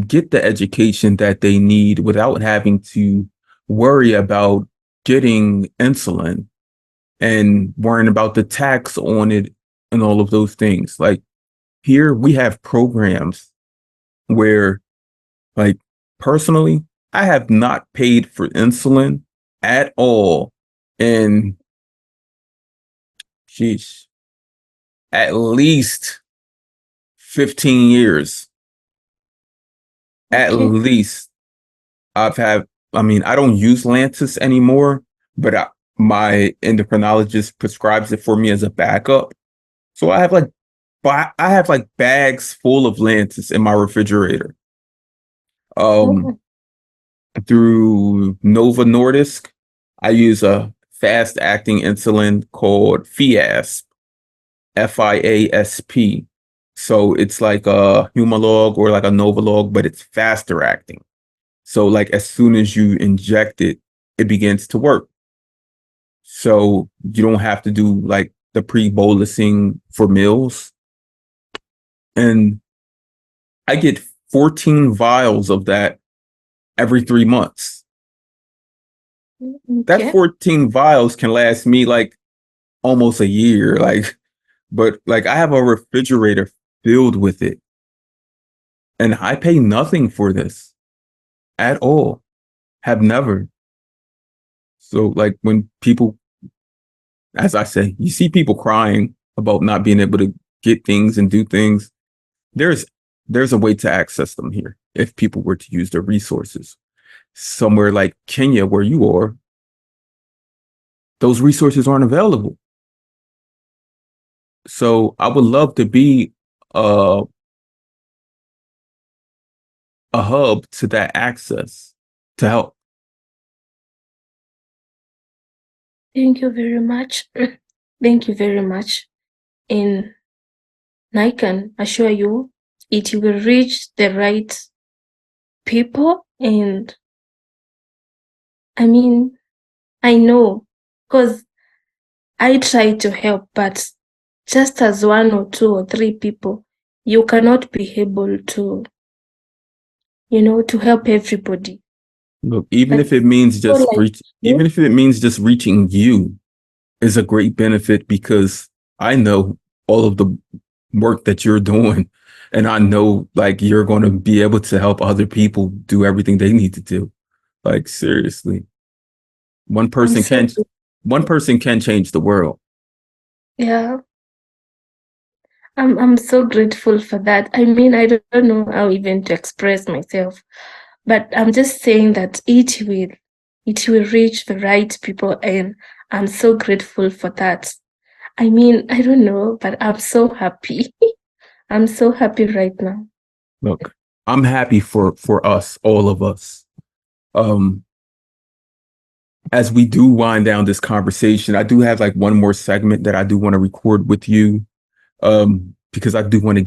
get the education that they need without having to worry about getting insulin and worrying about the tax on it and all of those things. Like here, we have programs where, like, personally, I have not paid for insulin at all in, sheesh, at least 15 years. At Okay. least I mean, I don't use Lantus anymore, but my endocrinologist prescribes it for me as a backup. So I have like bags full of Lantus in my refrigerator. Um, Oh, through Nova Nordisk, I use a fast acting insulin called FIASP, FIASP. So it's like a Humalog or like a Novolog, but it's faster acting. So like as soon as you inject it, it begins to work. So you don't have to do like the pre-bolusing for meals. And I get 14 vials of that every 3 months. That okay. 14 vials can last me like almost a year. But like I have a refrigerator filled with it. And I pay nothing for this at all. Have never. So like when people, as I say, you see people crying about not being able to get things and do things. There's there's a way to access them here if people were to use their resources. Somewhere like Kenya, where you are, those resources aren't available. So I would love to be a, a hub to that access to help. Thank you very much. Thank you very much. And I can assure you it will reach the right people. And I mean, I know because I try to help, but just as one or two or three people, you cannot be able to, to help everybody. Look, even But if it means people like you, even if it means just reaching you is a great benefit because I know all of the work that you're doing. And I know like you're going to be able to help other people do everything they need to do. Like seriously, one I'm person so can one person can change the world. yeah. I'm so grateful for that. I mean, I don't know how even to express myself, but I'm just saying that it will reach the right people, and I'm so grateful for that. I mean, I don't know, but I'm so happy. I'm so happy right now. Look, I'm happy for us, all of us. Um, as we do wind down this conversation, I do have like one more segment that I do want to record with you. Because I do want to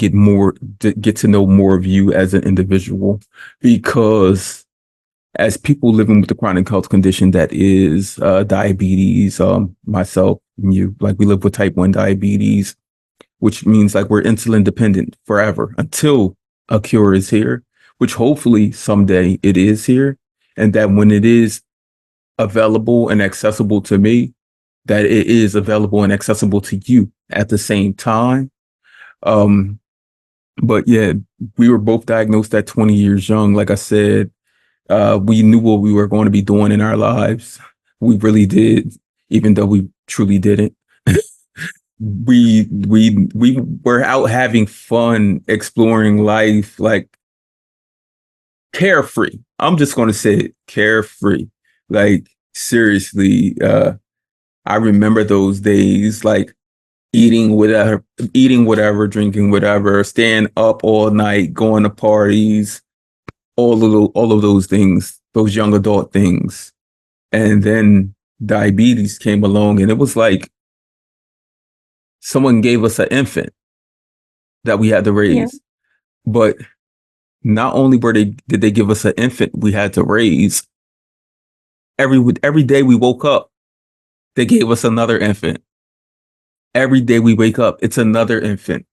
get to know more of you as an individual. Because as people living with the chronic health condition that is diabetes, myself and you, like we live with type 1 diabetes, which means like we're insulin dependent forever until a cure is here, which hopefully someday it is here. And that when it is available and accessible to me, that it is available and accessible to you at the same time. Um, but yeah, we were both diagnosed at 20 years young. Like I said, we knew what we were going to be doing in our lives. We really did, even though we truly didn't. We were out having fun, exploring life, like carefree. I'm just going to say it, carefree. Like seriously, I remember those days, like eating whatever, drinking whatever, staying up all night, going to parties, all of those things, those young adult things. And then diabetes came along and it was like someone gave us an infant that we had to Yeah. raise. But not only did they give us an infant we had to raise, every day we woke up, they gave us another infant. Every day we wake up, it's another infant.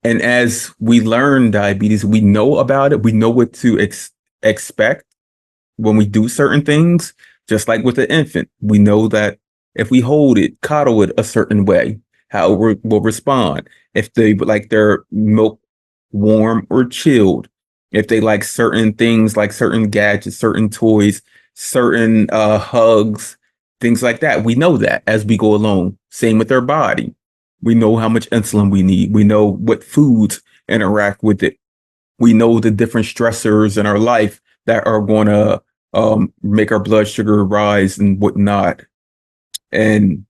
And as we learn diabetes, we know about it. We know what to expect when we do certain things, just like with the infant. We know that if we hold it, coddle it a certain way, how it will respond. If they like their milk warm or chilled, if they like certain things, like certain gadgets, certain toys, certain hugs, things like that. We know that as we go along. Same with their body. We know how much insulin we need. We know what foods interact with it. We know the different stressors in our life that are going to make our blood sugar rise and whatnot. And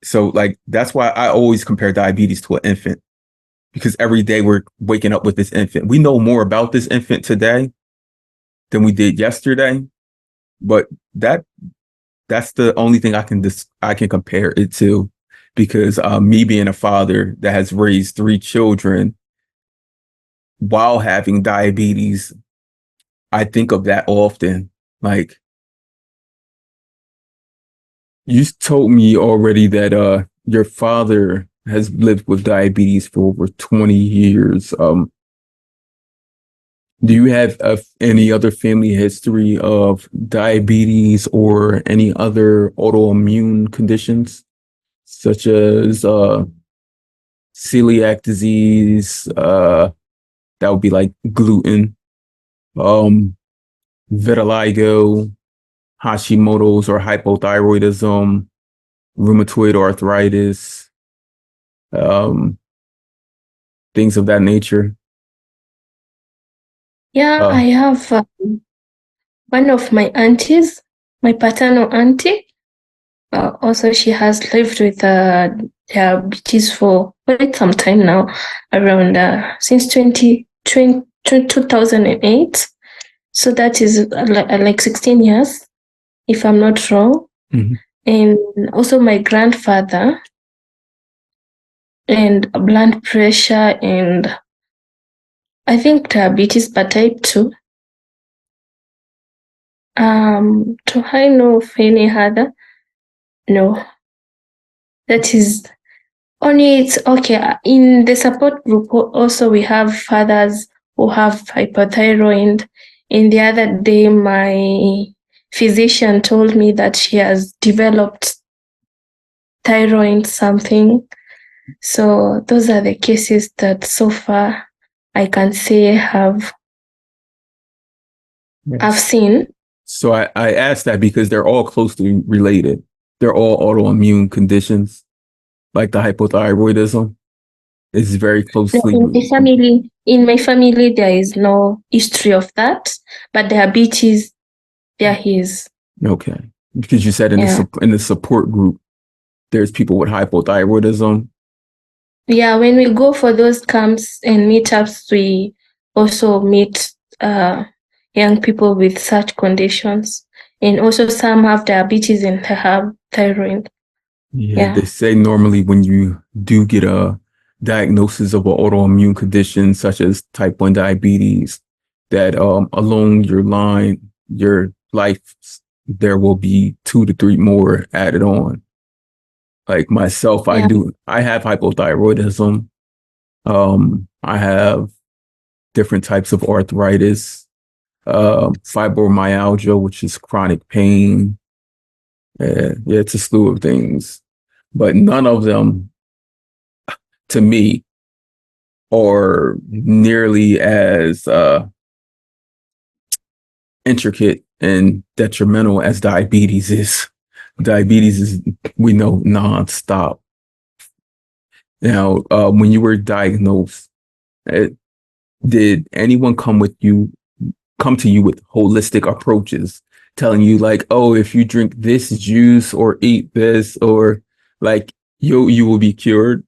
so, like, that's why I always compare diabetes to an infant, because every day we're waking up with this infant. We know more about this infant today than we did yesterday, but that's the only thing I can compare it to, because me being a father that has raised 3 children while having diabetes, I think of that often. Like, you told me already that your father has lived with diabetes for over 20 years. Do you have any other family history of diabetes or any other autoimmune conditions, such as celiac disease? That would be like gluten, um, vitiligo, Hashimoto's or hypothyroidism, rheumatoid arthritis, um, things of that nature. Yeah, I have one of my aunties, my paternal auntie. Also, she has lived with diabetes for quite some time now, around since 2008. So that is like 16 years, if I'm not wrong. Mm-hmm. And also my grandfather, and blood pressure, and I think diabetes, but type 2. Do I know of any other? No. That is only, it's okay. In the support group, also we have fathers who have hypothyroid. And the other day, my physician told me that she has developed thyroid something. So those are the cases that so far I can say I've seen. So I asked that because they're all closely related. They're all autoimmune conditions, like the hypothyroidism is very closely. In my family, there is no history of that, but diabetes, there is. Okay, because you said in the support group, there's people with hypothyroidism. Yeah, when we go for those camps and meetups, we also meet young people with such conditions, and also some have diabetes and they have thyroid. Yeah, they say normally when you do get a diagnosis of an autoimmune condition such as type 1 diabetes, that along your line, your life, there will be 2 to 3 more added on. Like myself, I have hypothyroidism. I have different types of arthritis, fibromyalgia, which is chronic pain. Yeah, it's a slew of things, but none of them, to me, are nearly as intricate and detrimental as diabetes is. Diabetes is, we know, nonstop. Now, when you were diagnosed, did anyone come to you with holistic approaches, telling you like, oh, if you drink this juice or eat this, or like you will be cured?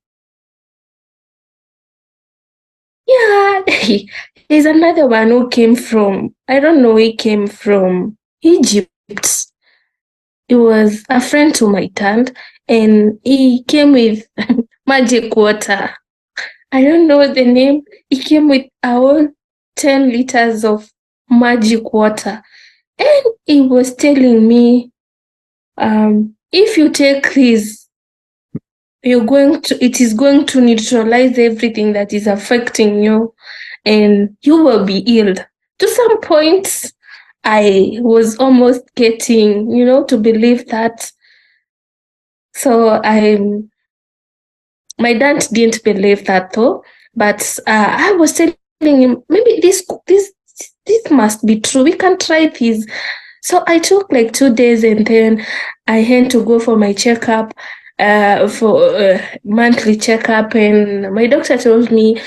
Yeah, there's another one who came from, I don't know, he came from Egypt. He was a friend to my dad, and he came with magic water. I don't know the name. It came with our 10 liters of magic water. And he was telling me, if you take this, it is going to neutralize everything that is affecting you and you will be healed. To some points, I was almost getting, to believe that. So my dad didn't believe that though, but I was telling him, maybe this must be true. We can try this. So I took like 2 days and then I had to go for my checkup, for monthly checkup. And my doctor told me,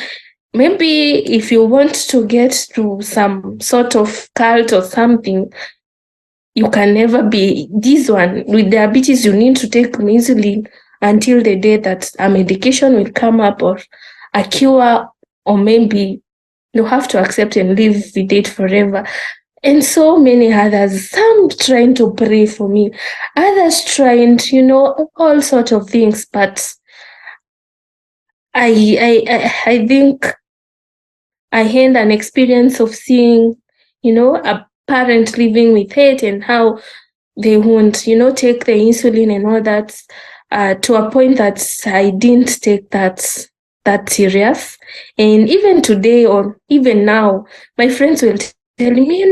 maybe if you want to get to some sort of cult or something, you can never be this one. With diabetes, you need to take insulin until the day that a medication will come up or a cure, or maybe you have to accept and live with it forever. And so many others, some trying to pray for me, others trying, all sorts of things. But I think I had an experience of seeing, a parent living with it and how they won't, take the insulin and all that, to a point that I didn't take that serious. And even today or even now, my friends will tell me,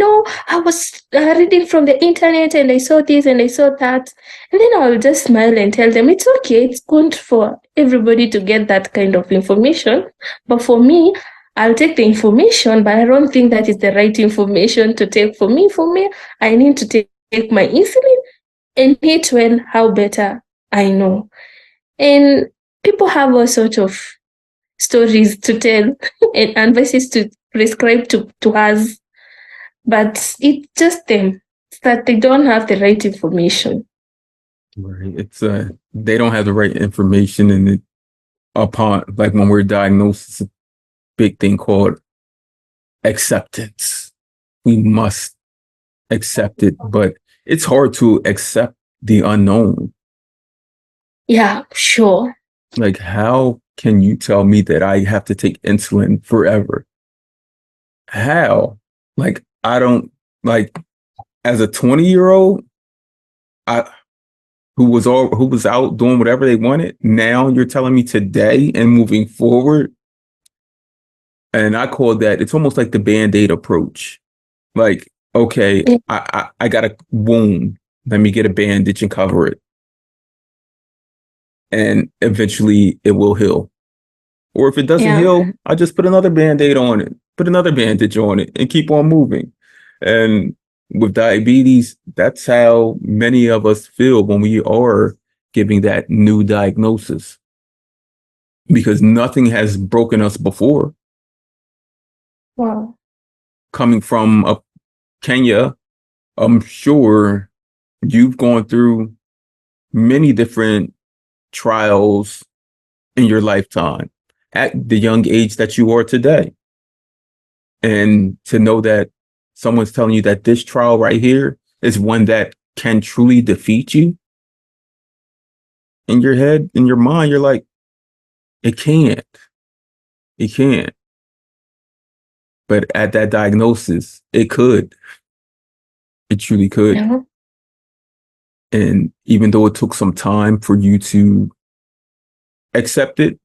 I was reading from the internet and I saw this and I saw that. And then I'll just smile and tell them, it's okay. It's good for everybody to get that kind of information. But for me, I'll take the information, but I don't think that is the right information to take for me. For me, I need to take my insulin and eat well how better I know. And people have all sorts of stories to tell and advices to prescribe to us, but it's just them. It's that they don't have the right information. Right. It's they don't have the right information, and upon like when we're diagnosed, it's a big thing called acceptance. We must accept it, but it's hard to accept the unknown. Yeah, sure. Like, how can you tell me that I have to take insulin forever? How? Like, I don't like as a 20-year-old, I who was out doing whatever they wanted. Now you're telling me today and moving forward. And I call that, it's almost like the Band-Aid approach. Like, okay, I got a wound. Let me get a bandage and cover it. And eventually it will heal. Or if it doesn't heal, I just put another Band-Aid on it, put another bandage on it, and keep on moving. And with diabetes, that's how many of us feel when we are giving that new diagnosis. Because nothing has broken us before. Wow. Coming from Kenya, I'm sure you've gone through many different trials in your lifetime at the young age that you are today. And to know that someone's telling you that this trial right here is one that can truly defeat you, in your head, in your mind, you're like, it can't. It can't. But at that diagnosis, it could. It truly could. Yeah. And even though it took some time for you to accept it,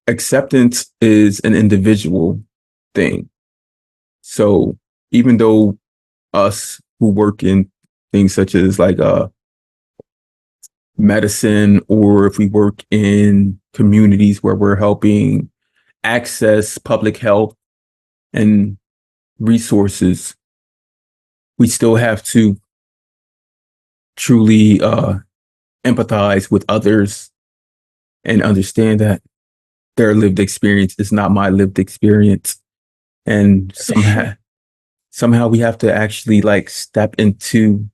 acceptance is an individual thing. So even though us who work in things such as like medicine, or if we work in communities where we're helping access public health and resources, we still have to truly empathize with others and understand that their lived experience is not my lived experience. And somehow we have to actually like step into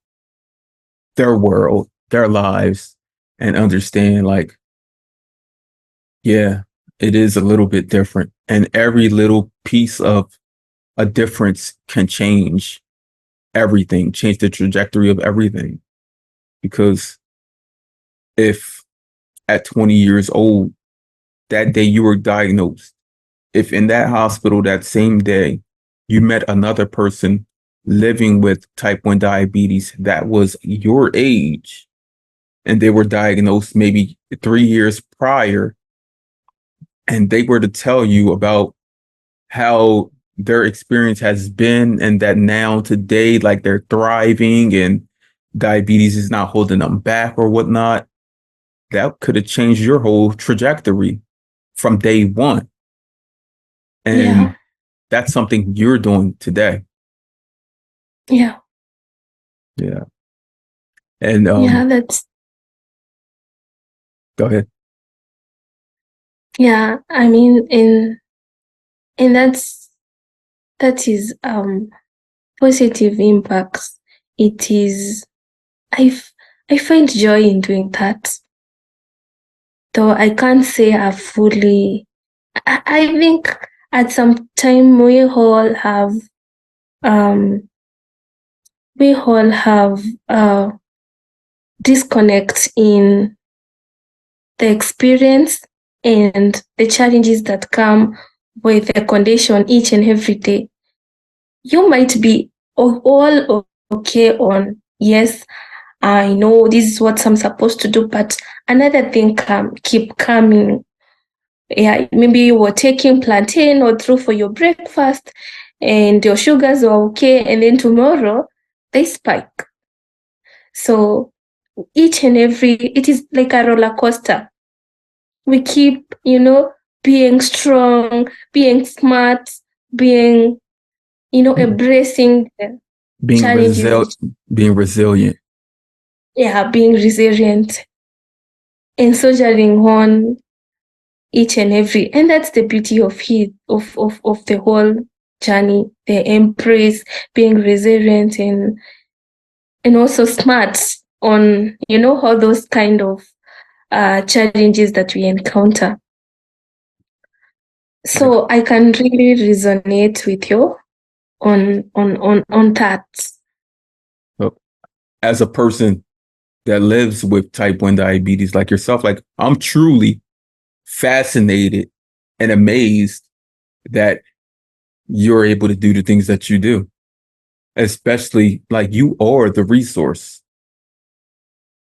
their world, their lives, and understand like, yeah, it is a little bit different. And every little piece of a difference can change everything, change the trajectory of everything. Because if at 20 years old, that day you were diagnosed, if in that hospital that same day you met another person living with type 1 diabetes that was your age and they were diagnosed maybe 3 years prior, and they were to tell you about how their experience has been and that now today, like they're thriving and diabetes is not holding them back or whatnot, that could have changed your whole trajectory from day one. And that's something you're doing today. Yeah. Yeah. And That's go ahead. yeah. I mean, and that is positive impacts. It is. I find joy in doing that, though I can't say I fully. I think at some time um we all have disconnect in the experience and the challenges that come with the condition each and every day. You might be all okay on, yes, I know this is what I'm supposed to do, but another thing keep coming. Yeah, maybe you were taking plantain or through for your breakfast and your sugars are okay, and then tomorrow they spike. So it is like a roller coaster. We keep, being strong, being smart, being, embracing the Being challenges. being resilient. Yeah, being resilient and soldiering on each and every. And that's the beauty of the whole journey, the embrace, being resilient and also smart on, all those kind of challenges that we encounter. So I can really resonate with you on that. As a person that lives with type 1 diabetes like yourself, like I'm truly fascinated and amazed that you're able to do the things that you do, especially like you are the resource.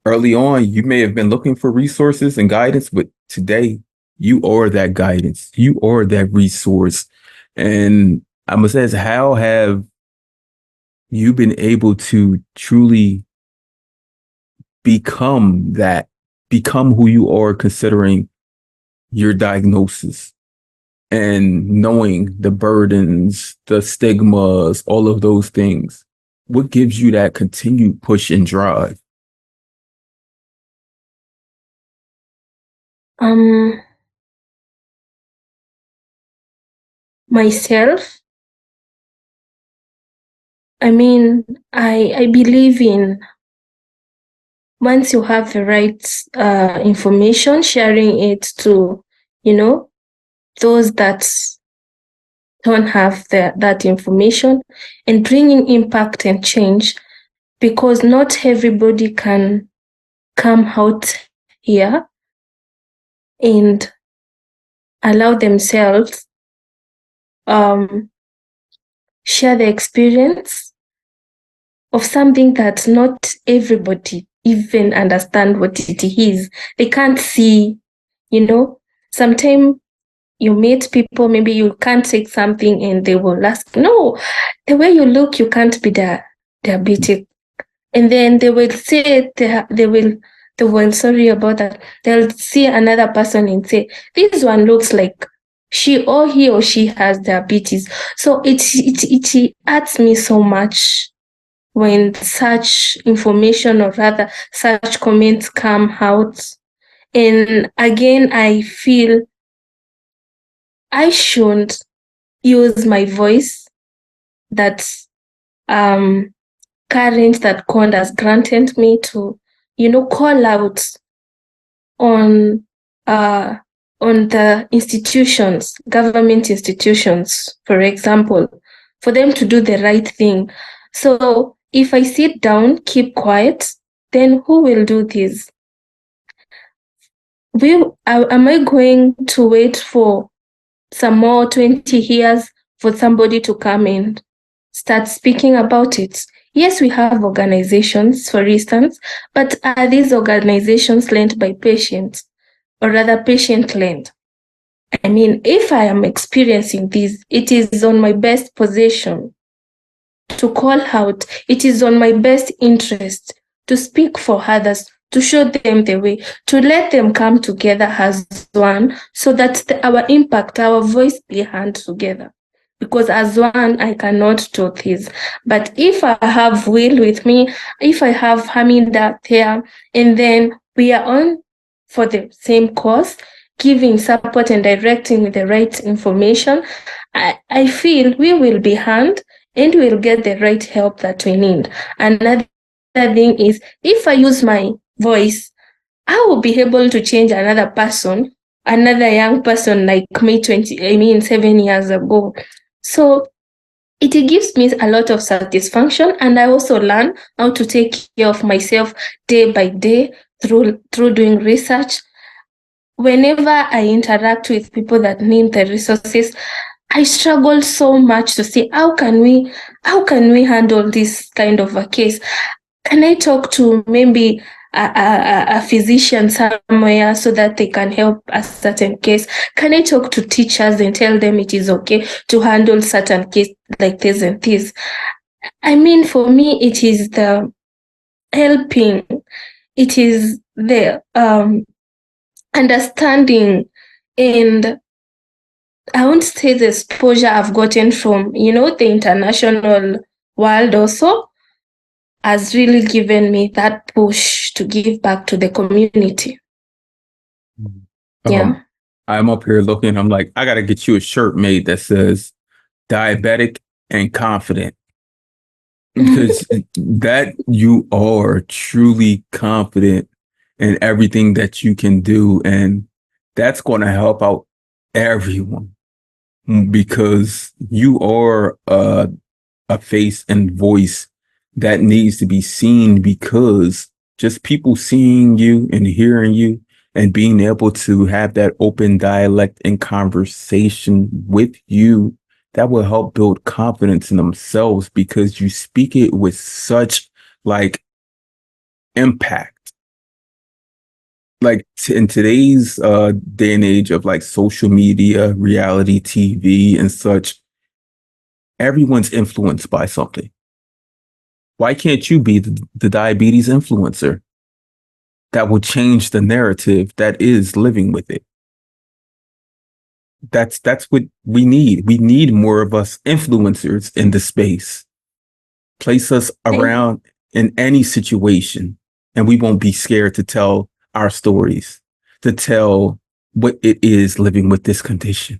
Early on, you may have been looking for resources and guidance, but today you are that guidance. You are that resource. And I must ask, how have you been able to truly become who you are, considering your diagnosis and knowing the burdens, the stigmas, all of those things? What gives you that continued push and drive? Myself, I mean, I believe in once you have the right information, sharing it to, those that don't have that information and bringing impact and change, because not everybody can come out here and allow themselves share the experience of something that not everybody even understand what it is. They can't see, sometimes you meet people, maybe you can't take something and they will ask, no, the way you look, you can't be diabetic. And then they will say, they will sorry about that. They'll see another person and say, this one looks like he or she has diabetes. So it hurts me so much when such information or rather such comments come out. And again, I feel I should use my voice that current that God has granted me to, call out on the institutions, government institutions, for example, for them to do the right thing. So if I sit down, keep quiet, then who will do this? am I going to wait for some more 20 years for somebody to come and start speaking about it? Yes, we have organizations, for instance, but are these organizations led by patients, or rather patient-led? I mean, if I am experiencing this, it is on my best position to call out. It is on my best interest to speak for others, to show them the way, to let them come together as one, so that our impact, our voice be heard together. Because as one, I cannot do this. But if I have Will with me, if I have Hamida there, and then we are on for the same cause, giving support and directing with the right information, I feel we will be heard and we'll get the right help that we need. Another thing is, if I use my voice, I will be able to change another person, another young person like me 7 years ago. So it gives me a lot of satisfaction, and I also learn how to take care of myself day by day through doing research. Whenever I interact with people that need the resources, I struggle so much to see how can we handle this kind of a case. Can I talk to maybe a physician somewhere so that they can help a certain case? Can I talk to teachers and tell them it is okay to handle certain case like this and this? I mean, for me, it is the helping. It is the understanding, and I won't say the exposure I've gotten from, the international world also has really given me that push to give back to the community. Yeah. I'm up here looking, I'm like, I got to get you a shirt made that says diabetic and confident. Because that you are truly confident in everything that you can do. And that's going to help out everyone, because you are a face and voice that needs to be seen, because just people seeing you and hearing you and being able to have that open dialect and conversation with you, that will help build confidence in themselves, because you speak it with such like impact. Like in today's day and age of like social media, reality TV and such, everyone's influenced by something. Why can't you be the diabetes influencer that will change the narrative that is living with it? That's what we need. We need more of us influencers in the space. Place us around in any situation, and we won't be scared to tell our stories, to tell what it is living with this condition.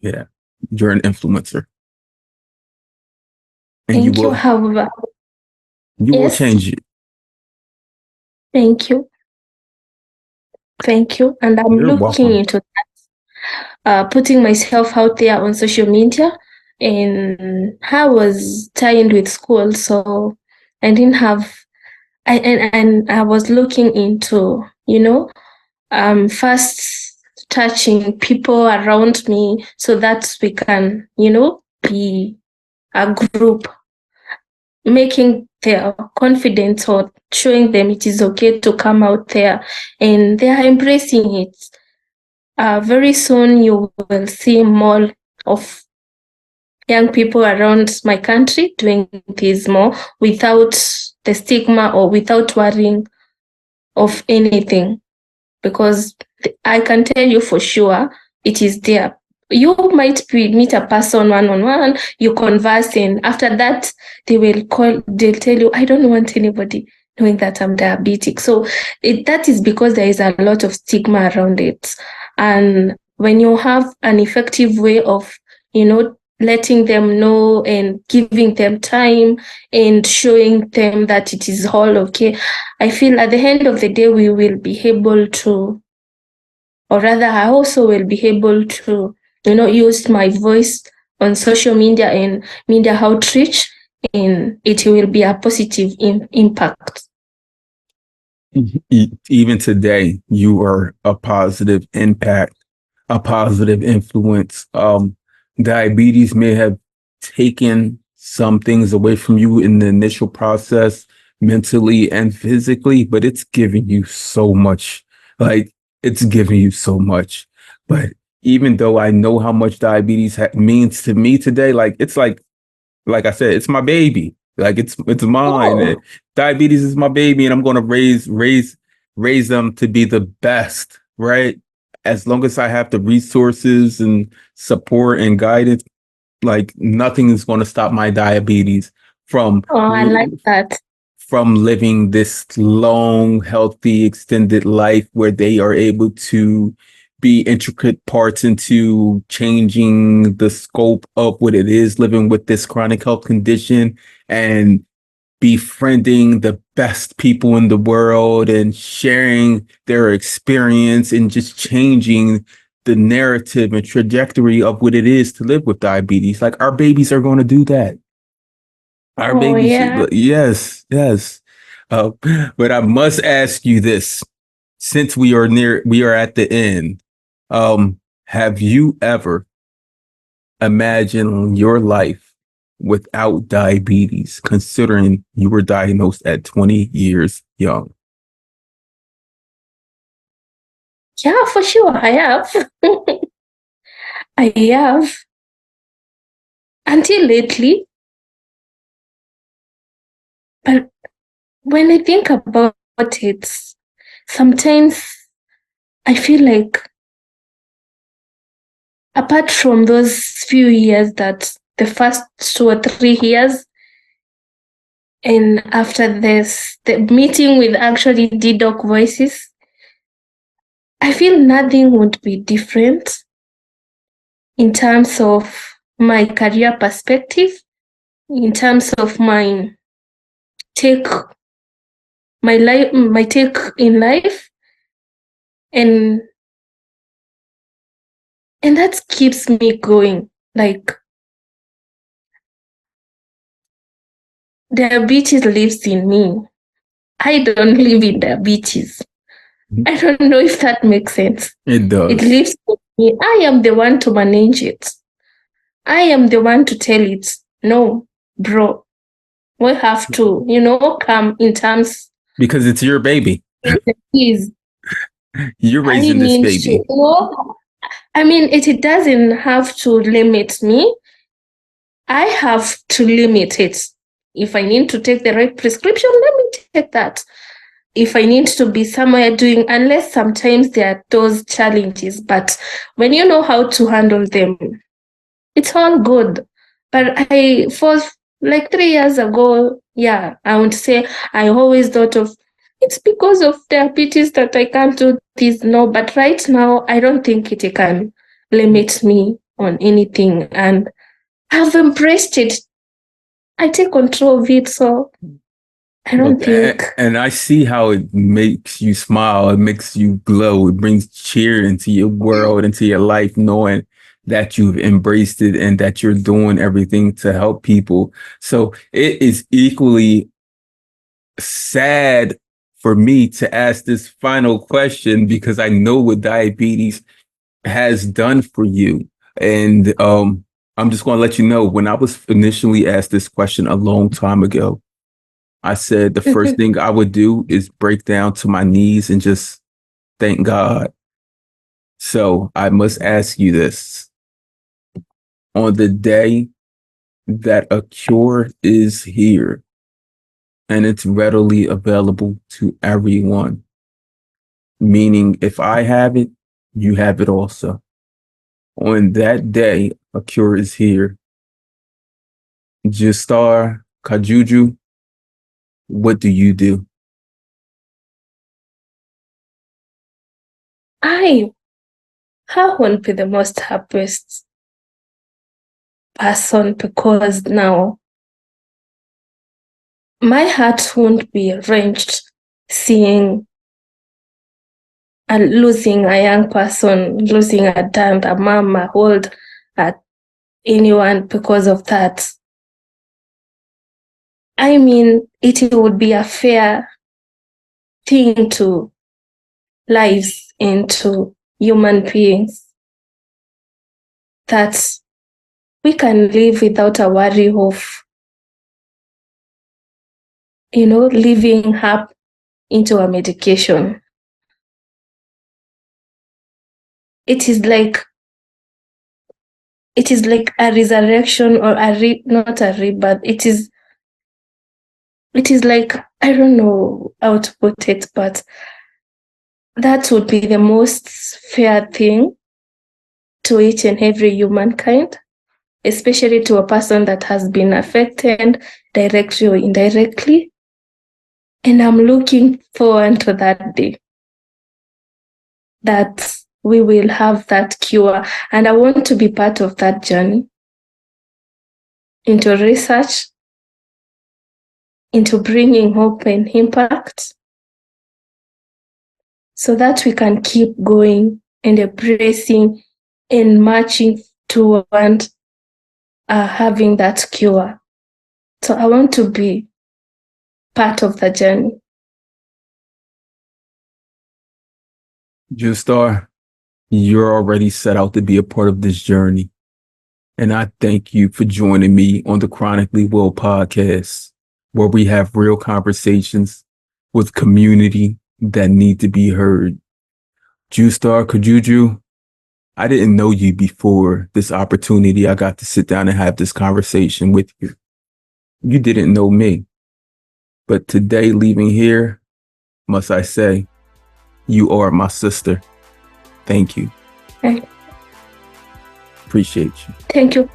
Yeah, you're an influencer. And Thank you, however. You will change it. Thank you. Thank you. And I'm looking into that, putting myself out there on social media. And I was tied with school, so I didn't have, and I was looking into, first touching people around me so that we can, be a group, making their confidence or showing them it is okay to come out there, and they are embracing it. Very soon you will see more of young people around my country doing this more without the stigma or without worrying of anything, because I can tell you for sure it is there. You might meet a person one-on-one, you converse, and after that they'll tell you, I don't want anybody knowing that I'm diabetic. So that is because there is a lot of stigma around it. And when you have an effective way of, letting them know and giving them time and showing them that it is all okay, I feel at the end of the day we will be able to, or rather I also will be able to, use my voice on social media and media outreach, and it will be a positive impact. Even today, you are a positive impact, a positive influence. Diabetes may have taken some things away from you in the initial process, mentally and physically, but it's giving you so much. Like, it's giving you so much. But even though I know how much diabetes means to me today, like I said, it's my baby. Like it's mine. Oh, Diabetes is my baby, and I'm going to raise them to be the best, right? As long as I have the resources and support and guidance, like nothing is going to stop my diabetes from I like that. from living this long, healthy, extended life where they are able to be intricate parts into changing the scope of what it is living with this chronic health condition and befriending the best people in the world and sharing their experience and just changing the narrative and trajectory of what it is to live with diabetes. Like our babies are going to do that. Our Oh, babies, yeah. yes, yes. Uh, but I must ask you this, since we are at the end. Have you ever imagined your life without diabetes, considering you were diagnosed at 20 years young? Yeah, for sure. I have. I have. Until lately. But when I think about it, sometimes I feel like apart from those few years, that the first 2 or 3 years, and after this, the meeting with actually Dedoc Voices, I feel nothing would be different in terms of my career perspective, in terms of take my take in life, and that keeps me going. Like, diabetes lives in me. I don't live in diabetes. I don't know if that makes sense. It It does. lives in me. I am the one to manage it. I am the one to tell it, no, bro, we have to, come in terms. Because it's your baby. Please, You're I raising this need to, baby. it doesn't have to limit me. I have to limit it. If I need to take the right prescription, let me take that. If I need to be somewhere doing, unless sometimes there are those challenges, but when you know how to handle them, it's all good. But for like 3 years ago, yeah, I would say I always thought of it's because of diabetes that I can't do this. No, but right now, I don't think it can limit me on anything. And I've embraced it. I take control of it. So I don't Look, think. and I see how it makes you smile. It makes you glow. It brings cheer into your world, into your life, knowing that you've embraced it and that you're doing everything to help people. So it is equally sad for me to ask this final question because I know what diabetes has done for you. And I'm just going to let you know when I was initially asked this question a long time ago, I said the first thing I would do is break down to my knees and just thank God. So I must ask you this. On the day that a cure is here and it's readily available to everyone, meaning if I have it, you have it also. On that day, a cure is here. Justar Kajuju, what do you do? I won't be the most happiest person, because now my heart won't be wrenched seeing losing a young person, losing a dad, a mom, a old, anyone because of that. I mean, it would be a fair thing to lives and to human beings, that we can live without a worry of, living up into a medication. It is like a resurrection, or not a rebirth. It is like, I don't know how to put it, but that would be the most fair thing to each and every humankind, especially to a person that has been affected directly or indirectly. And I'm looking forward to that day that we will have that cure. And I want to be part of that journey into research, into bringing hope and impact, so that we can keep going and embracing and marching toward having that cure. So I want to be part of the journey. Justar, you're already set out to be a part of this journey. And I thank you for joining me on the Chronically Well podcast, where we have real conversations with community that need to be heard. Justat Kajuju, I didn't know you before this opportunity. I got to sit down and have this conversation with you. You didn't know me. But today, leaving here, must I say, you are my sister. Thank you. Okay. Appreciate you. Thank you.